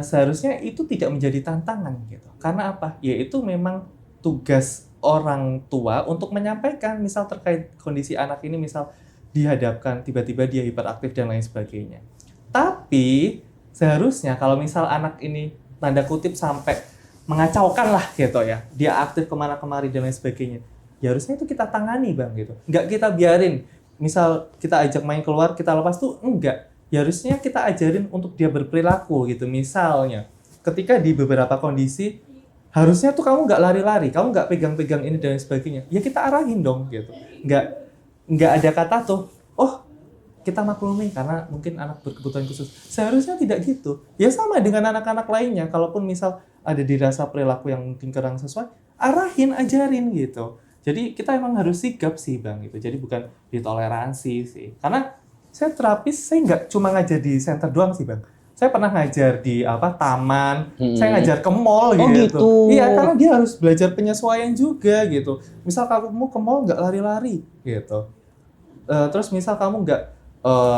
Seharusnya itu tidak menjadi tantangan gitu. Karena apa? Ya itu memang tugas orang tua untuk menyampaikan misal terkait kondisi anak ini, misal dihadapkan tiba-tiba dia hiperaktif dan lain sebagainya. Tapi seharusnya kalau misal anak ini tanda kutip sampai mengacaukan lah gitu ya, dia aktif kemana-kemari dan lain sebagainya, ya harusnya itu kita tangani Bang gitu. Nggak kita biarin, misal kita ajak main keluar, kita lepas tuh enggak. Ya harusnya kita ajarin untuk dia berperilaku gitu. Misalnya, ketika di beberapa kondisi, harusnya tuh kamu nggak lari-lari, kamu nggak pegang-pegang ini dan lain sebagainya. Ya kita arahin dong gitu. Nggak ada kata tuh, oh kita maklumi karena mungkin anak berkebutuhan khusus. Seharusnya tidak gitu. Ya sama dengan anak-anak lainnya. Kalaupun misal ada dirasa perilaku yang mungkin kurang sesuai, arahin, ajarin gitu. Jadi kita emang harus sigap sih Bang gitu. Jadi bukan ditoleransi sih. Karena saya terapis, saya nggak cuma ngajar di center doang sih Bang. Saya pernah ngajar di taman, saya ngajar ke mall gitu. Iya, karena dia harus belajar penyesuaian juga gitu. Misal kamu ke mall nggak lari-lari gitu. Terus misal kamu nggak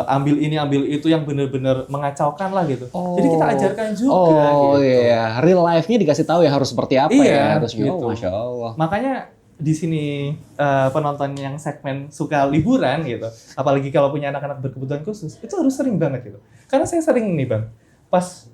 ambil ini ambil itu yang benar-benar mengacaukan lah gitu. Jadi kita ajarkan juga gitu. Iya, real life-nya dikasih tahu ya harus seperti apa ya harusnya. Gitu. Masya Allah. Makanya di sini penonton yang segmen suka liburan gitu, apalagi kalau punya anak-anak berkebutuhan khusus, itu harus sering banget gitu. Karena saya sering nih Bang, pas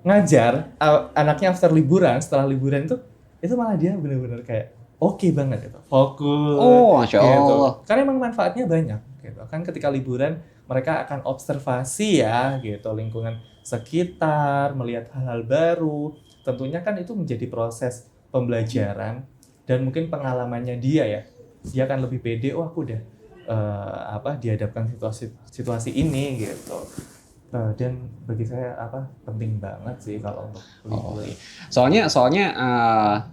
ngajar anaknya after liburan, setelah liburan itu malah dia benar-benar kayak oke banget gitu, fokus. Masya Allah. Gitu. Karena emang manfaatnya banyak gitu. Kan ketika liburan mereka akan observasi ya gitu, lingkungan sekitar, melihat hal-hal baru. Tentunya kan itu menjadi proses pembelajaran dan mungkin pengalamannya dia akan lebih pede. Oh aku udah dihadapkan situasi ini gitu. Dan bagi saya penting banget sih kalau untuk liburan. Soalnya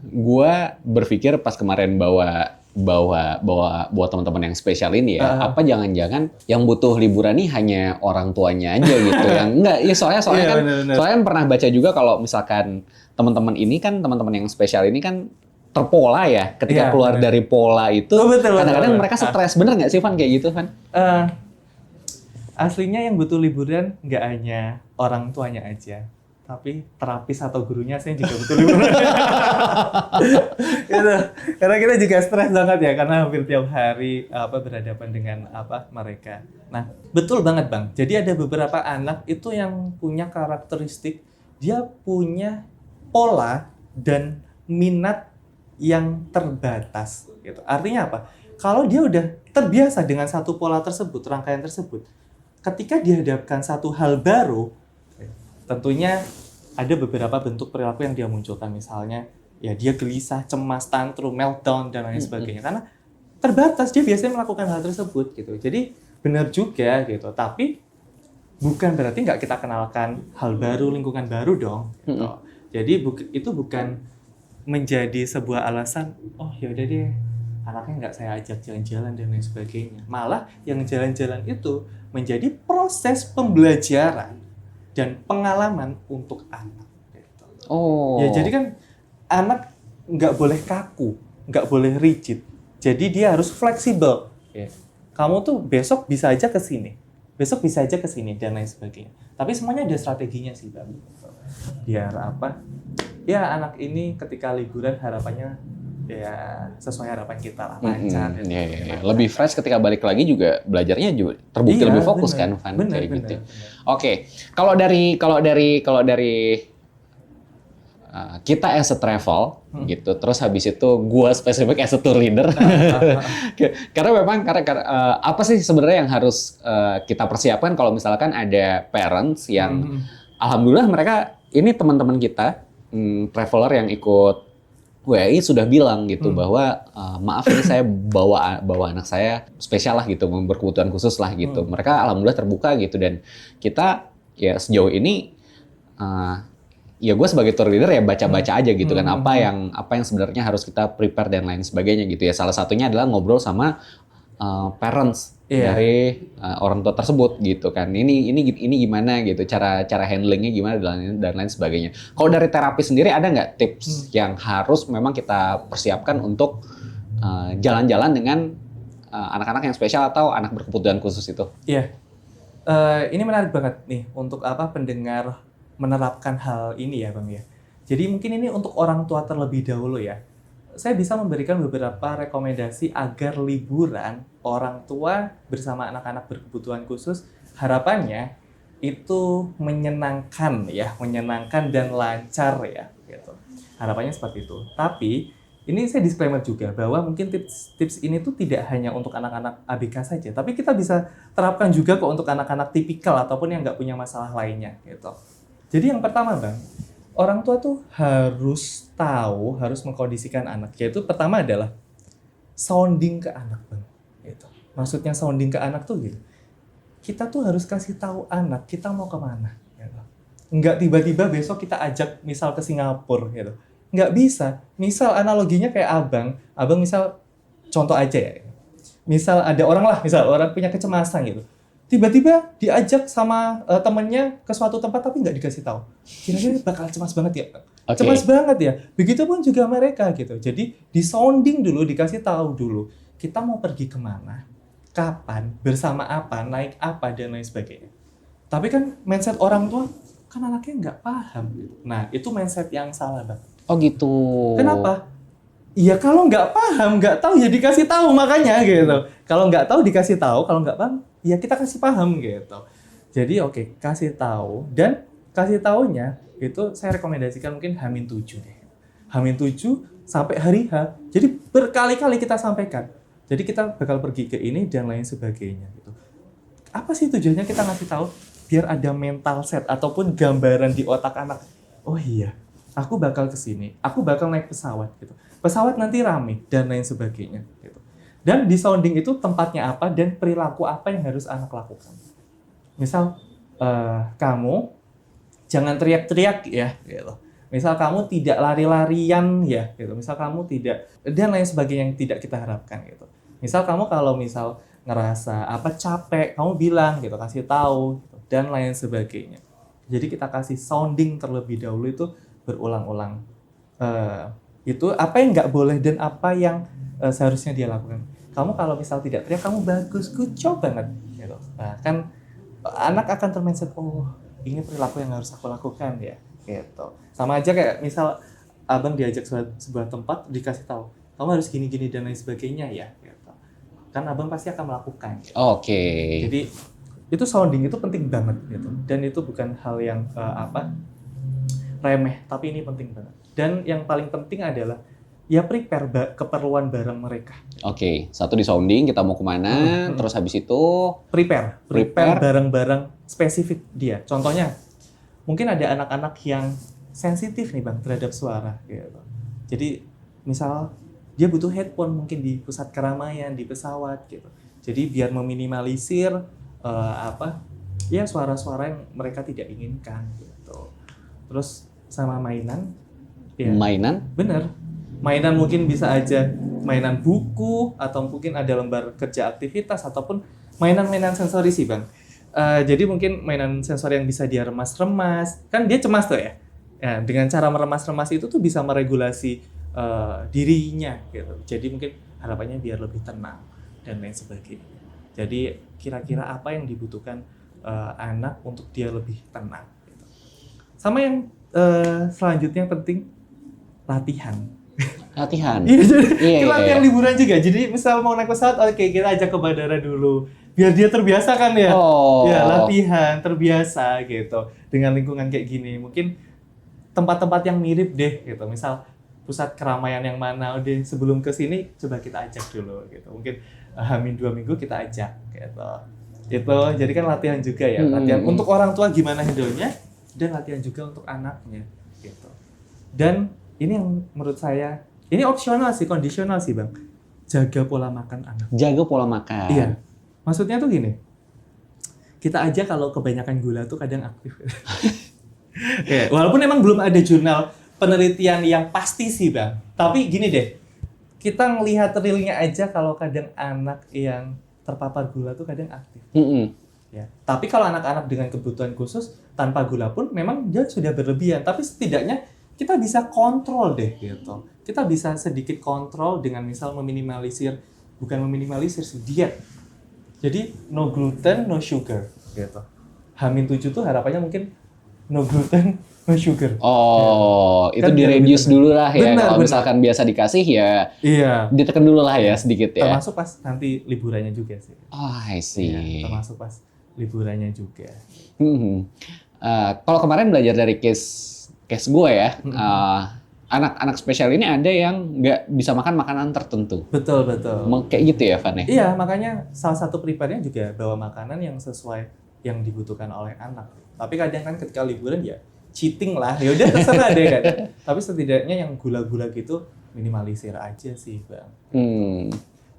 gue berpikir pas kemarin bawa teman-teman yang spesial ini ya, apa jangan-jangan yang butuh liburan nih hanya orang tuanya aja gitu yang enggak ya soalnya kan bener. Soalnya pernah baca juga kalau misalkan teman-teman yang spesial ini kan terpola ya ketika keluar dari pola itu kadang-kadang mereka stres, bener nggak sih Van kayak gitu Van? Aslinya yang butuh liburan nggak hanya orang tuanya aja, tapi terapis atau gurunya saya juga butuh liburan. Gitu. Karena kita juga stres banget ya, karena hampir tiap hari berhadapan dengan mereka. Nah, betul banget Bang. Jadi ada beberapa anak itu yang punya karakteristik, dia punya pola dan minat yang terbatas. Gitu. Artinya apa? Kalau dia udah terbiasa dengan satu pola tersebut, rangkaian tersebut, ketika dihadapkan satu hal baru, tentunya ada beberapa bentuk perilaku yang dia munculkan. Misalnya, ya dia gelisah, cemas, tantrum, meltdown, dan lain sebagainya. Karena terbatas, dia biasanya melakukan hal tersebut. Gitu. Jadi, benar juga, gitu. Tapi, bukan berarti nggak kita kenalkan hal baru, lingkungan baru dong. Gitu. Jadi, itu bukan menjadi sebuah alasan, oh yaudah deh, anaknya nggak saya ajak jalan-jalan dan lain sebagainya. Malah yang jalan-jalan itu menjadi proses pembelajaran dan pengalaman untuk anak. Gitu. Oh. Ya jadi kan anak nggak boleh kaku, nggak boleh rigid. Jadi dia harus fleksibel. Ya. Kamu tuh besok bisa aja ke sini, besok bisa aja ke sini dan lain sebagainya. Tapi semuanya ada strateginya sih, Bang. Biar apa? Ya anak ini ketika liburan harapannya ya sesuai harapan kita lah, lancar. Lebih fresh ketika balik lagi juga belajarnya juga terbukti lebih fokus kan, Van, kayak gitu. Oke, kalau dari kita as a travel gitu, terus habis itu gua spesifik as a tour leader. Karena memang apa sih sebenarnya yang harus kita persiapkan kalau misalkan ada parents yang alhamdulillah mereka ini teman-teman kita traveler yang ikut WI sudah bilang gitu bahwa maaf ini saya bawa anak saya spesial lah gitu, berkebutuhan khusus lah gitu. Mereka alhamdulillah terbuka gitu, dan kita ya sejauh ini ya gue sebagai tour leader ya baca-baca aja gitu kan apa yang sebenarnya harus kita prepare dan lain sebagainya gitu ya. Lalah satunya adalah ngobrol sama parents dari orang tua tersebut gitu kan. Ini gimana gitu, cara handlingnya gimana dan lain sebagainya. Kalau dari terapi sendiri ada nggak tips yang harus memang kita persiapkan untuk jalan-jalan dengan anak-anak yang spesial atau anak berkebutuhan khusus itu? Iya, ini menarik banget nih untuk pendengar menerapkan hal ini ya Bang ya. Jadi mungkin ini untuk orang tua terlebih dahulu ya. Saya bisa memberikan beberapa rekomendasi agar liburan orang tua bersama anak-anak berkebutuhan khusus harapannya itu menyenangkan dan lancar ya gitu. Harapannya seperti itu. Tapi ini saya disclaimer juga bahwa mungkin tips ini tuh tidak hanya untuk anak-anak ABK saja, tapi kita bisa terapkan juga kok untuk anak-anak tipikal ataupun yang nggak punya masalah lainnya gitu. Jadi yang pertama Bang, orang tua tuh harus mengkondisikan anak. Yaitu pertama adalah sounding ke anak, Bang. Gitu. Maksudnya sounding ke anak tuh gitu. Kita tuh harus kasih tahu anak kita mau kemana. Gitu. Nggak tiba-tiba besok kita ajak misal ke Singapura. Gitu. Nggak bisa. Misal analoginya kayak abang misal contoh aja ya. Misal ada orang punya kecemasan gitu. Tiba-tiba diajak sama temennya ke suatu tempat tapi nggak dikasih tahu. Kira-kira bakal cemas banget ya. Okay. Cemas banget ya. Begitupun juga mereka gitu. Jadi di sounding dulu, dikasih tahu dulu. Kita mau pergi kemana, kapan, bersama apa, naik apa, dan lain sebagainya. Tapi kan mindset orang tua, kan anaknya nggak paham. Gitu. Nah itu mindset yang salah Bang. Oh gitu. Kenapa? Iya kalau nggak paham, nggak tahu ya dikasih tahu makanya gitu. Kalau nggak tahu dikasih tahu, kalau nggak paham ya kita kasih paham gitu. Jadi oke, kasih tahu, dan kasih taunya itu saya rekomendasikan mungkin H-7 deh. H-7 sampai hari H. Jadi berkali-kali kita sampaikan. Jadi kita bakal pergi ke ini dan lain sebagainya gitu. Apa sih tujuannya kita ngasih tahu? Biar ada mental set ataupun gambaran di otak anak. Oh iya, aku bakal ke sini, aku bakal naik pesawat gitu. Pesawat nanti rame dan lain sebagainya gitu. Dan di sounding itu tempatnya apa dan perilaku apa yang harus anak lakukan. Misal kamu jangan teriak-teriak ya gitu. Misal kamu tidak lari-larian ya gitu. Misal kamu tidak dan lain sebagainya yang tidak kita harapkan gitu. Misal kamu kalau ngerasa capek, kamu bilang gitu, kasih tahu gitu, dan lain sebagainya. Jadi kita kasih sounding terlebih dahulu itu berulang-ulang. Itu apa yang nggak boleh dan apa yang seharusnya dia lakukan. Kamu kalau misal tidak teriak, kamu bagus, good job banget. Gitu. Nah, kan anak akan termindset, oh ini perilaku yang harus aku lakukan ya, gitu. Sama aja kayak misal abang diajak sebuah tempat, dikasih tahu kamu harus gini-gini dan lain sebagainya ya, gitu. Kan abang pasti akan melakukan. Oke. Jadi itu sounding itu penting banget gitu, dan itu bukan hal yang remeh, tapi ini penting banget. Dan yang paling penting adalah ya prepare keperluan barang mereka. Oke, satu di sounding kita mau kemana, terus habis itu prepare barang-barang spesifik dia. Contohnya, mungkin ada anak-anak yang sensitif nih bang terhadap suara gitu. Jadi misal dia butuh headphone mungkin di pusat keramaian, di pesawat gitu. Jadi biar meminimalisir ya suara-suara yang mereka tidak inginkan gitu. Terus sama mainan. Ya, mainan? Bener. Mainan mungkin bisa aja mainan buku atau mungkin ada lembar kerja aktivitas ataupun mainan-mainan sensori sih bang. Jadi mungkin mainan sensori yang bisa dia remas-remas, kan dia cemas tuh ya. Ya dengan cara meremas-remas itu tuh bisa meregulasi dirinya gitu. Jadi mungkin harapannya biar lebih tenang dan lain sebagainya. Jadi kira-kira apa yang dibutuhkan anak untuk dia lebih tenang gitu. Sama yang selanjutnya yang penting latihan. Iya, latihan liburan juga. Jadi misal mau naik pesawat, oke kita ajak ke bandara dulu. Biar dia terbiasa kan ya. Ya, latihan, terbiasa gitu. Dengan lingkungan kayak gini. Mungkin tempat-tempat yang mirip deh gitu. Misal pusat keramaian yang mana, udah sebelum ke sini coba kita ajak dulu gitu. Mungkin Hamin 2 minggu kita ajak gitu. Itu jadi kan latihan juga ya. Latihan untuk orang tua gimana handle-nya, dan latihan juga untuk anaknya gitu. Dan ini yang menurut saya ini opsional sih, kondisional sih bang. Jaga pola makan anak. Jaga pola makan. Iya. Maksudnya tuh gini. Kita aja kalau kebanyakan gula tuh kadang aktif. Ya, walaupun emang belum ada jurnal penelitian yang pasti sih bang. Tapi gini deh. Kita ngelihat realnya aja kalau kadang anak yang terpapar gula tuh kadang aktif. Ya. Tapi kalau anak-anak dengan kebutuhan khusus tanpa gula pun memang dia sudah berlebihan. Tapi setidaknya kita bisa kontrol deh gitu. Kita bisa sedikit kontrol dengan misal bukan meminimalisir sih, diet. Jadi no gluten, no sugar gitu. H-7 tuh harapannya mungkin no gluten, no sugar. Oh, ya. Itu kan di-reduce dulu lah ya. Kalau misalkan biasa dikasih ya, iya, ditekan dulu lah ya sedikit ya. Termasuk pas nanti liburannya juga sih. Oh, I see. Ya, termasuk pas liburannya juga. Kalau kemarin belajar dari case gue ya, anak-anak spesial ini ada yang nggak bisa makan makanan tertentu. Betul. Kayak gitu ya, Van? Iya, makanya salah satu prepare-nya juga bawa makanan yang sesuai yang dibutuhkan oleh anak. Tapi kadang kan ketika liburan ya cheating lah, ya udah terserah deh kan. Tapi setidaknya yang gula-gula gitu minimalisir aja sih, bang.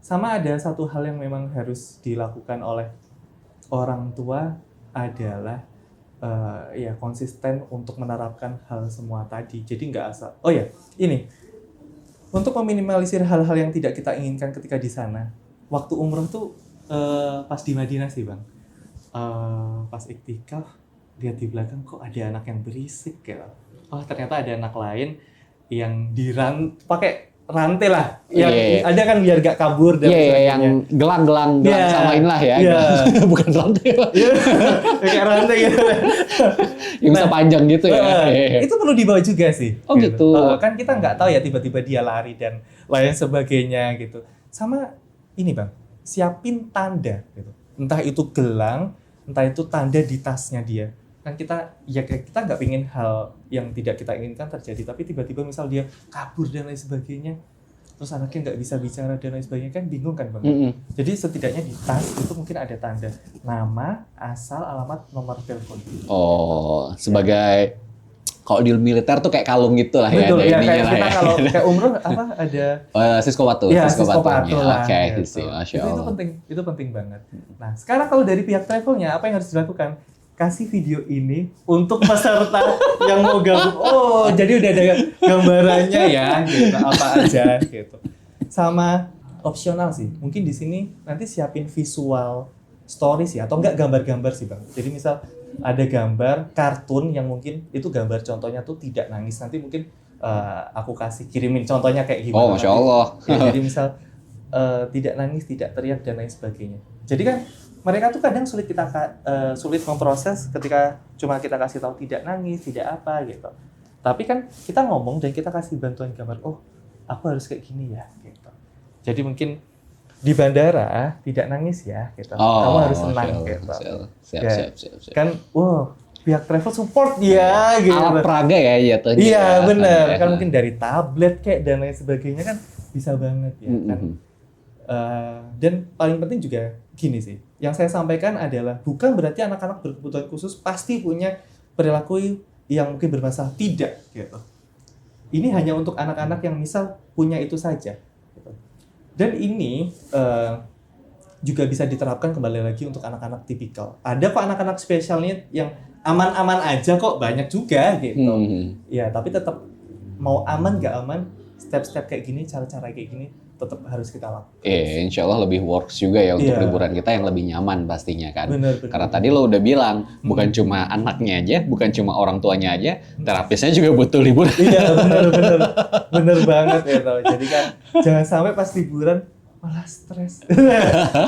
Sama ada satu hal yang memang harus dilakukan oleh orang tua adalah ya konsisten untuk menerapkan hal semua tadi. Jadi nggak asal. Oh ya, ini untuk meminimalisir hal-hal yang tidak kita inginkan ketika di sana. Waktu umroh tuh pas di Madinah sih bang. Pas iktikaf lihat di belakang kok ada anak yang berisik ya. Oh ternyata ada anak lain yang pakai rantai lah, yang ada kan biar gak kabur dan yang gelang sama inilah ya, bukan rantai lah, kayak rantai gitu, yang bisa panjang gitu ya. Itu perlu dibawa juga sih. Oh gitu. Kan kita nggak tahu ya tiba-tiba dia lari dan lain sebagainya gitu. Sama ini bang, siapin tanda gitu. Entah itu gelang, entah itu tanda di tasnya dia. Kan kita nggak pingin hal yang tidak kita inginkan terjadi, tapi tiba-tiba misal dia kabur dan lain sebagainya, terus anaknya nggak bisa bicara dan lain sebagainya, kan bingung kan bang. Jadi setidaknya di tas itu mungkin ada tanda nama, asal, alamat, nomor telepon. Oh, sebagai kalau di militer tuh kayak kalung gitu lah. Betul, ya, kayak kita kalau kayak umroh ada siskopatu. Ya, siskopatu lah. Oke, gitu. Masya Allah. Itu penting banget. Nah, sekarang kalau dari pihak travelnya apa yang harus dilakukan? Kasih video ini untuk peserta yang mau gabung. Oh, jadi udah ada gambarannya ya, gitu, apa aja gitu. Sama opsional sih. Mungkin di sini nanti siapin visual stories ya, atau enggak gambar-gambar sih, Bang. Jadi misal ada gambar kartun yang mungkin itu gambar contohnya tuh tidak nangis. Nanti mungkin aku kirimin contohnya kayak gimana. Oh, Masya Allah. Ya, jadi misal tidak nangis, tidak teriak dan lain sebagainya. Jadi kan mereka tuh kadang sulit memproses ketika cuma kita kasih tahu tidak nangis, tidak apa gitu. Tapi kan kita ngomong dan kita kasih bantuan gambar, oh aku harus kayak gini ya gitu. Jadi mungkin di bandara tidak nangis ya gitu. Kamu harus tenang gitu. Siap. Kan pihak travel support ya gitu. Alat peraga ya jatuhnya. Iya benar. Kan mungkin dari tablet kayak dan lain sebagainya kan bisa banget ya kan. Dan paling penting juga gini sih. Yang saya sampaikan adalah bukan berarti anak-anak berkebutuhan khusus pasti punya perilaku yang mungkin bermasalah, tidak gitu. Ini hanya untuk anak-anak yang misal punya itu saja gitu. Dan ini juga bisa diterapkan kembali lagi untuk anak-anak tipikal. Ada kok anak-anak special need yang aman-aman aja kok, banyak juga gitu. Ya, tapi tetap mau aman nggak aman, step-step kayak gini, cara-cara kayak gini tetap harus kita lakukan. Insya Allah lebih works juga ya untuk liburan kita yang lebih nyaman pastinya kan. Bener. Karena tadi lo udah bilang, bukan cuma anaknya aja, bukan cuma orang tuanya aja, terapisnya juga butuh liburan. Iya, bener banget ya. Jadi kan jangan sampai pas liburan malah stres.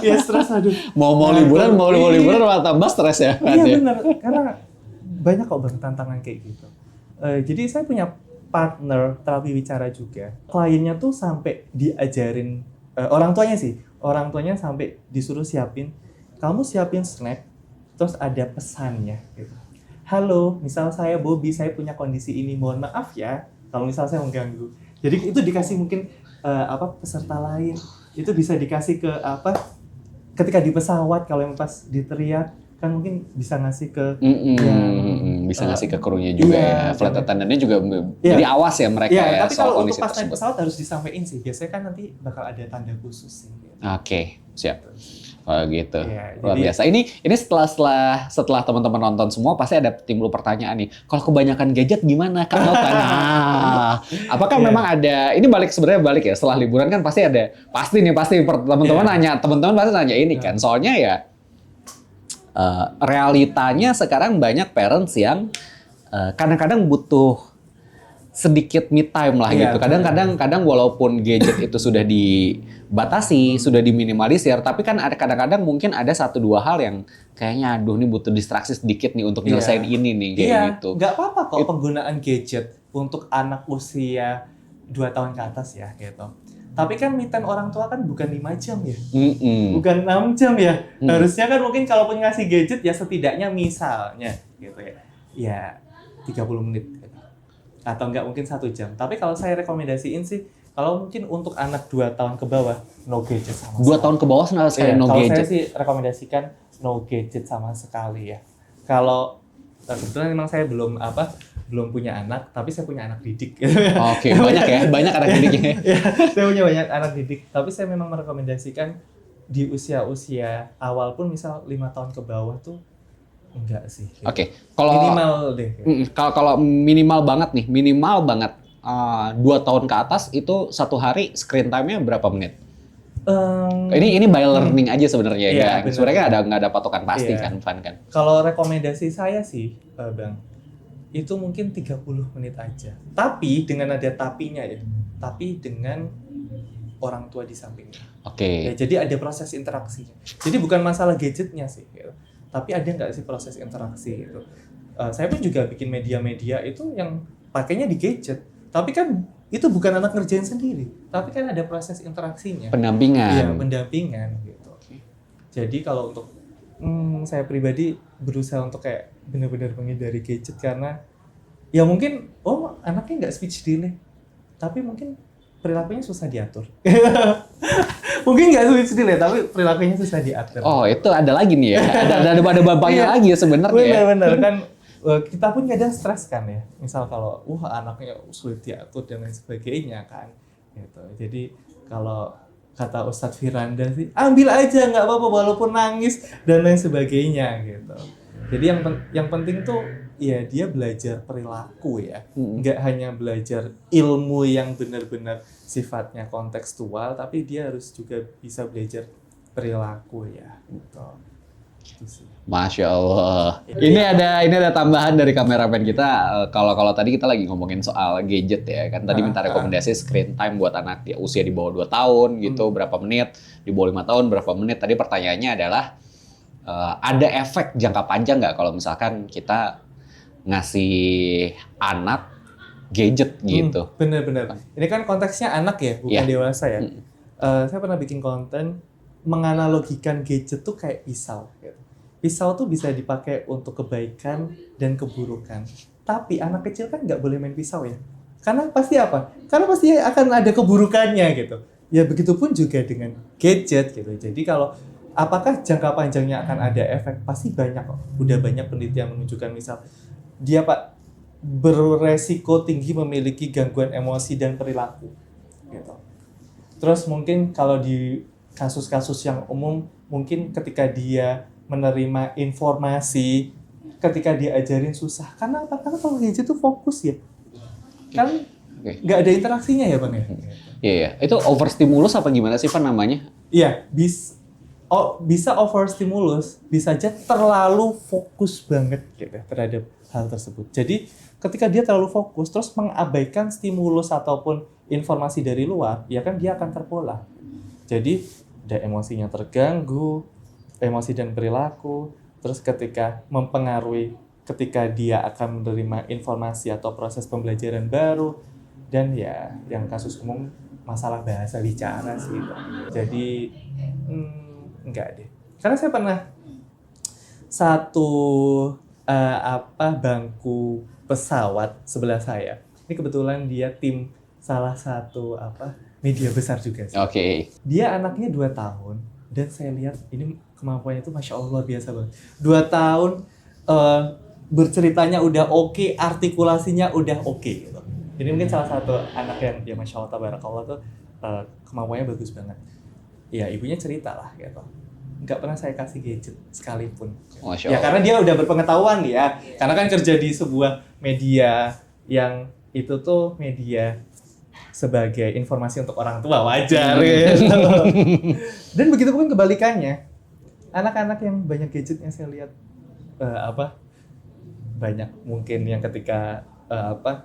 Ya stres, aduh. Mau liburan malah tambah stres ya. Iya benar, karena banyak kok Bang tantangan kayak gitu. Jadi saya punya partner terapi bicara juga. Kliennya tuh sampai diajarin, orang tuanya sampai disuruh kamu siapin snack, terus ada pesannya gitu. Halo, misal saya Bobby, saya punya kondisi ini, mohon maaf ya kalau misal saya mengganggu. Jadi itu dikasih mungkin peserta lain, itu bisa dikasih ke ketika di pesawat kalau yang pas diteriak kan mungkin bisa ngasih ke bisa ngasih ke krunya juga ya, flight attendant-nya juga jadi awas ya mereka ya tapi soal kalau kondisi untuk pas naik tersebut. pesawat harus disampaikan sih, biasanya kan nanti bakal ada tanda khusus sih gitu. Oke, siap. Oh gitu, luar jadi, biasa. Ini setelah teman-teman nonton semua pasti ada timbul pertanyaan nih. Kalau kebanyakan gadget gimana Kak Nova? Apakah memang ada? Ini sebenarnya balik ya. Setelah liburan kan pasti teman-teman pasti nanya ini kan. Soalnya ya realitanya sekarang banyak parents yang kadang-kadang butuh sedikit me time lah gitu. Kadang walaupun gadget itu sudah dibatasi, sudah diminimalisir, tapi kan ada kadang-kadang mungkin ada 1-2 hal yang kayaknya aduh ini butuh distraksi sedikit nih untuk nyelesain ini nih kayak gitu. Nggak apa-apa kok penggunaan gadget untuk anak usia 2 tahun ke atas ya gitu. Tapi kan me time orang tua kan bukan 5 jam ya. Bukan 6 jam ya. Harusnya kan mungkin kalau punya ngasih gadget ya setidaknya misalnya gitu ya. Ya 30 menit gitu. Atau enggak mungkin 1 jam. Tapi kalau saya rekomendasiin sih, kalau mungkin untuk anak 2 tahun ke bawah, no gadget sama sekali. 2 tahun ke bawah sama sekali no gadget? Kalau saya sih rekomendasikan no gadget sama sekali ya. Kalau kebetulan memang saya belum punya anak, tapi saya punya anak didik. Oke, banyak anak didiknya. Ya, saya punya banyak anak didik, tapi saya memang merekomendasikan di usia-usia awal pun misal 5 tahun ke bawah tuh enggak sih. Oke, kalau minimal deh. Kalau minimal banget 2 tahun ke atas itu 1 hari screen time-nya berapa menit? Ini by learning aja sebenarnya ya. Sebenarnya nggak ada patokan pasti kan, Van kan. Kalau rekomendasi saya sih, Bang, itu mungkin 30 menit aja. Tapi dengan ada tapinya ya. Tapi dengan orang tua di sampingnya. Oke. Ya, jadi ada proses interaksinya. Jadi bukan masalah gadgetnya sih gitu. Tapi ada nggak sih proses interaksi itu? Saya pun juga bikin media-media itu yang pakainya di gadget. Tapi kan itu bukan anak ngerjain sendiri. Tapi kan ada proses interaksinya. Pendampingan. Iya, pendampingan gitu. Jadi kalau untuk saya pribadi berusaha untuk kayak benar-benar menghindari gadget karena ya mungkin anaknya nggak speech delay. Tapi mungkin perilakunya susah diatur. Mungkin nggak speech delay, tapi perilakunya susah diatur. Oh, itu ada lagi nih ya. Ada babaknya lagi ya sebenarnya. Benar kan. Kita pun kadang stres kan ya. Misal kalau anaknya sulit diatur dan lain sebagainya kan. Gitu. Jadi kalau kata Ustadz Firanda sih, ambil aja nggak apa-apa walaupun nangis dan lain sebagainya gitu. Jadi yang penting tuh ya dia belajar perilaku ya. Nggak hanya belajar ilmu yang benar-benar sifatnya kontekstual, tapi dia harus juga bisa belajar perilaku ya gitu. Masya Allah. Ini ada tambahan dari kameramen kita. Kalau tadi kita lagi ngomongin soal gadget ya kan. Tadi minta rekomendasi screen time buat anak ya usia di bawah 2 tahun gitu, berapa menit, di bawah 5 tahun berapa menit. Tadi pertanyaannya adalah ada efek jangka panjang nggak kalau misalkan kita ngasih anak gadget gitu? Bener-bener. Ini kan konteksnya anak ya, bukan dewasa ya. Saya pernah bikin konten menganalogikan gadget tuh kayak pisau. Gitu. Pisau tuh bisa dipakai untuk kebaikan dan keburukan. Tapi anak kecil kan nggak boleh main pisau ya. Karena pasti apa? Karena pasti akan ada keburukannya gitu. Ya begitupun juga dengan gadget gitu. Jadi kalau apakah jangka panjangnya akan ada efek? Pasti banyak kok. Udah banyak penelitian menunjukkan misal dia Pak beresiko tinggi memiliki gangguan emosi dan perilaku gitu. Terus mungkin kalau di kasus-kasus yang umum mungkin ketika dia menerima informasi, ketika dia ajarin susah. Karena apa? Karena kalau gadget itu fokus ya. Kan nggak ada interaksinya ya Bang ya? Iya. Itu overstimulus apa gimana sih Pak namanya? Iya, bisa overstimulus, bisa aja terlalu fokus banget gitu terhadap hal tersebut. Jadi ketika dia terlalu fokus terus mengabaikan stimulus ataupun informasi dari luar, ya kan dia akan terpola. Jadi ada emosinya terganggu, emosi dan perilaku, terus ketika mempengaruhi ketika dia akan menerima informasi atau proses pembelajaran baru, dan ya yang kasus umum masalah bahasa bicara sih. Jadi enggak deh. Karena saya pernah satu bangku pesawat sebelah saya. Ini kebetulan dia tim salah satu media besar juga sih. Oke. Dia anaknya 2 tahun dan saya lihat ini kemampuannya itu Masya Allah luar biasa banget. 2 tahun berceritanya udah oke, artikulasinya udah oke gitu. Jadi mungkin salah satu anak yang ya Masya Allah tabarakallah tuh kemampuannya bagus banget. Ya ibunya cerita lah gitu. Nggak pernah saya kasih gadget sekalipun. Ya karena dia udah berpengetahuan ya. Karena kan kerja di sebuah media yang itu tuh media sebagai informasi untuk orang tua, wajar gitu. Dan begitu pun kebalikannya. Anak-anak yang banyak gadget yang saya lihat banyak mungkin yang ketika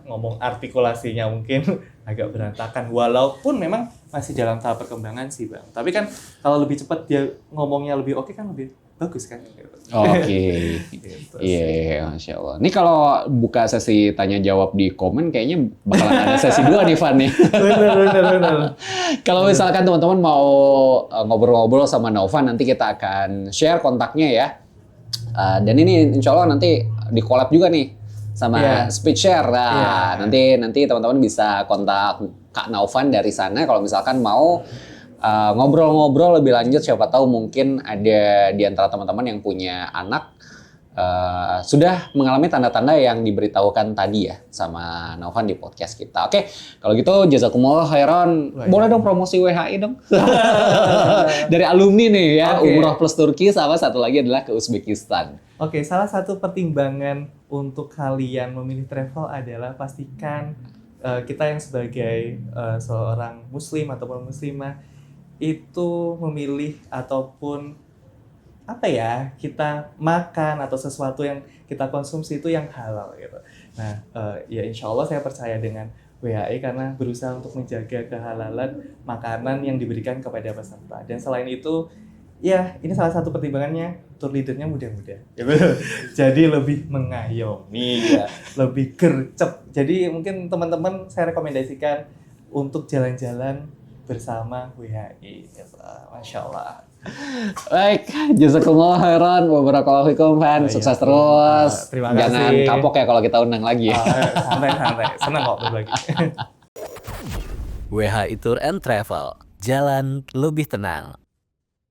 ngomong artikulasinya mungkin agak berantakan walaupun memang masih dalam tahap perkembangan sih Bang. Tapi kan kalau lebih cepat dia ngomongnya lebih oke kan lebih bagus kan. Oke. Iya, Masya Allah. Ini kalau buka sesi tanya jawab di komen kayaknya bakalan ada sesi 2 nih Van nih. Benar. Kalau misalkan teman-teman mau ngobrol-ngobrol sama Novan, nanti kita akan share kontaknya ya. Dan ini insya Allah nanti di collab juga nih sama Speedshare. Nah, nanti teman-teman bisa kontak Kak Novan dari sana kalau misalkan mau ngobrol-ngobrol lebih lanjut. Siapa tahu mungkin ada di antara teman-teman yang punya anak sudah mengalami tanda-tanda yang diberitahukan tadi ya sama Novan di podcast kita. Oke, kalau gitu jazakumullah khairan. Boleh dong promosi WHI dong. Dari alumni nih ya, Umroh plus Turki sama satu lagi adalah ke Uzbekistan. Oke, salah satu pertimbangan untuk kalian memilih travel adalah pastikan kita yang sebagai seorang muslim ataupun muslimah itu memilih ataupun kita makan atau sesuatu yang kita konsumsi itu yang halal gitu. Nah, ya insya Allah saya percaya dengan WHI karena berusaha untuk menjaga kehalalan makanan yang diberikan kepada peserta. Dan selain itu, ya ini salah satu pertimbangannya tour leadernya muda-muda. Gitu. Jadi lebih mengayomi, ya, lebih gercep. Jadi mungkin teman-teman saya rekomendasikan untuk jalan-jalan bersama WHI. Gitu. Masya Allah. Baik, jazakumullah khairan, wabarakatuh Van, sukses terus. Terima kasih. Jangan kapok ya kalau kita undang lagi. Santai, senang kok berbagi. WHI Tour and Travel, jalan lebih tenang.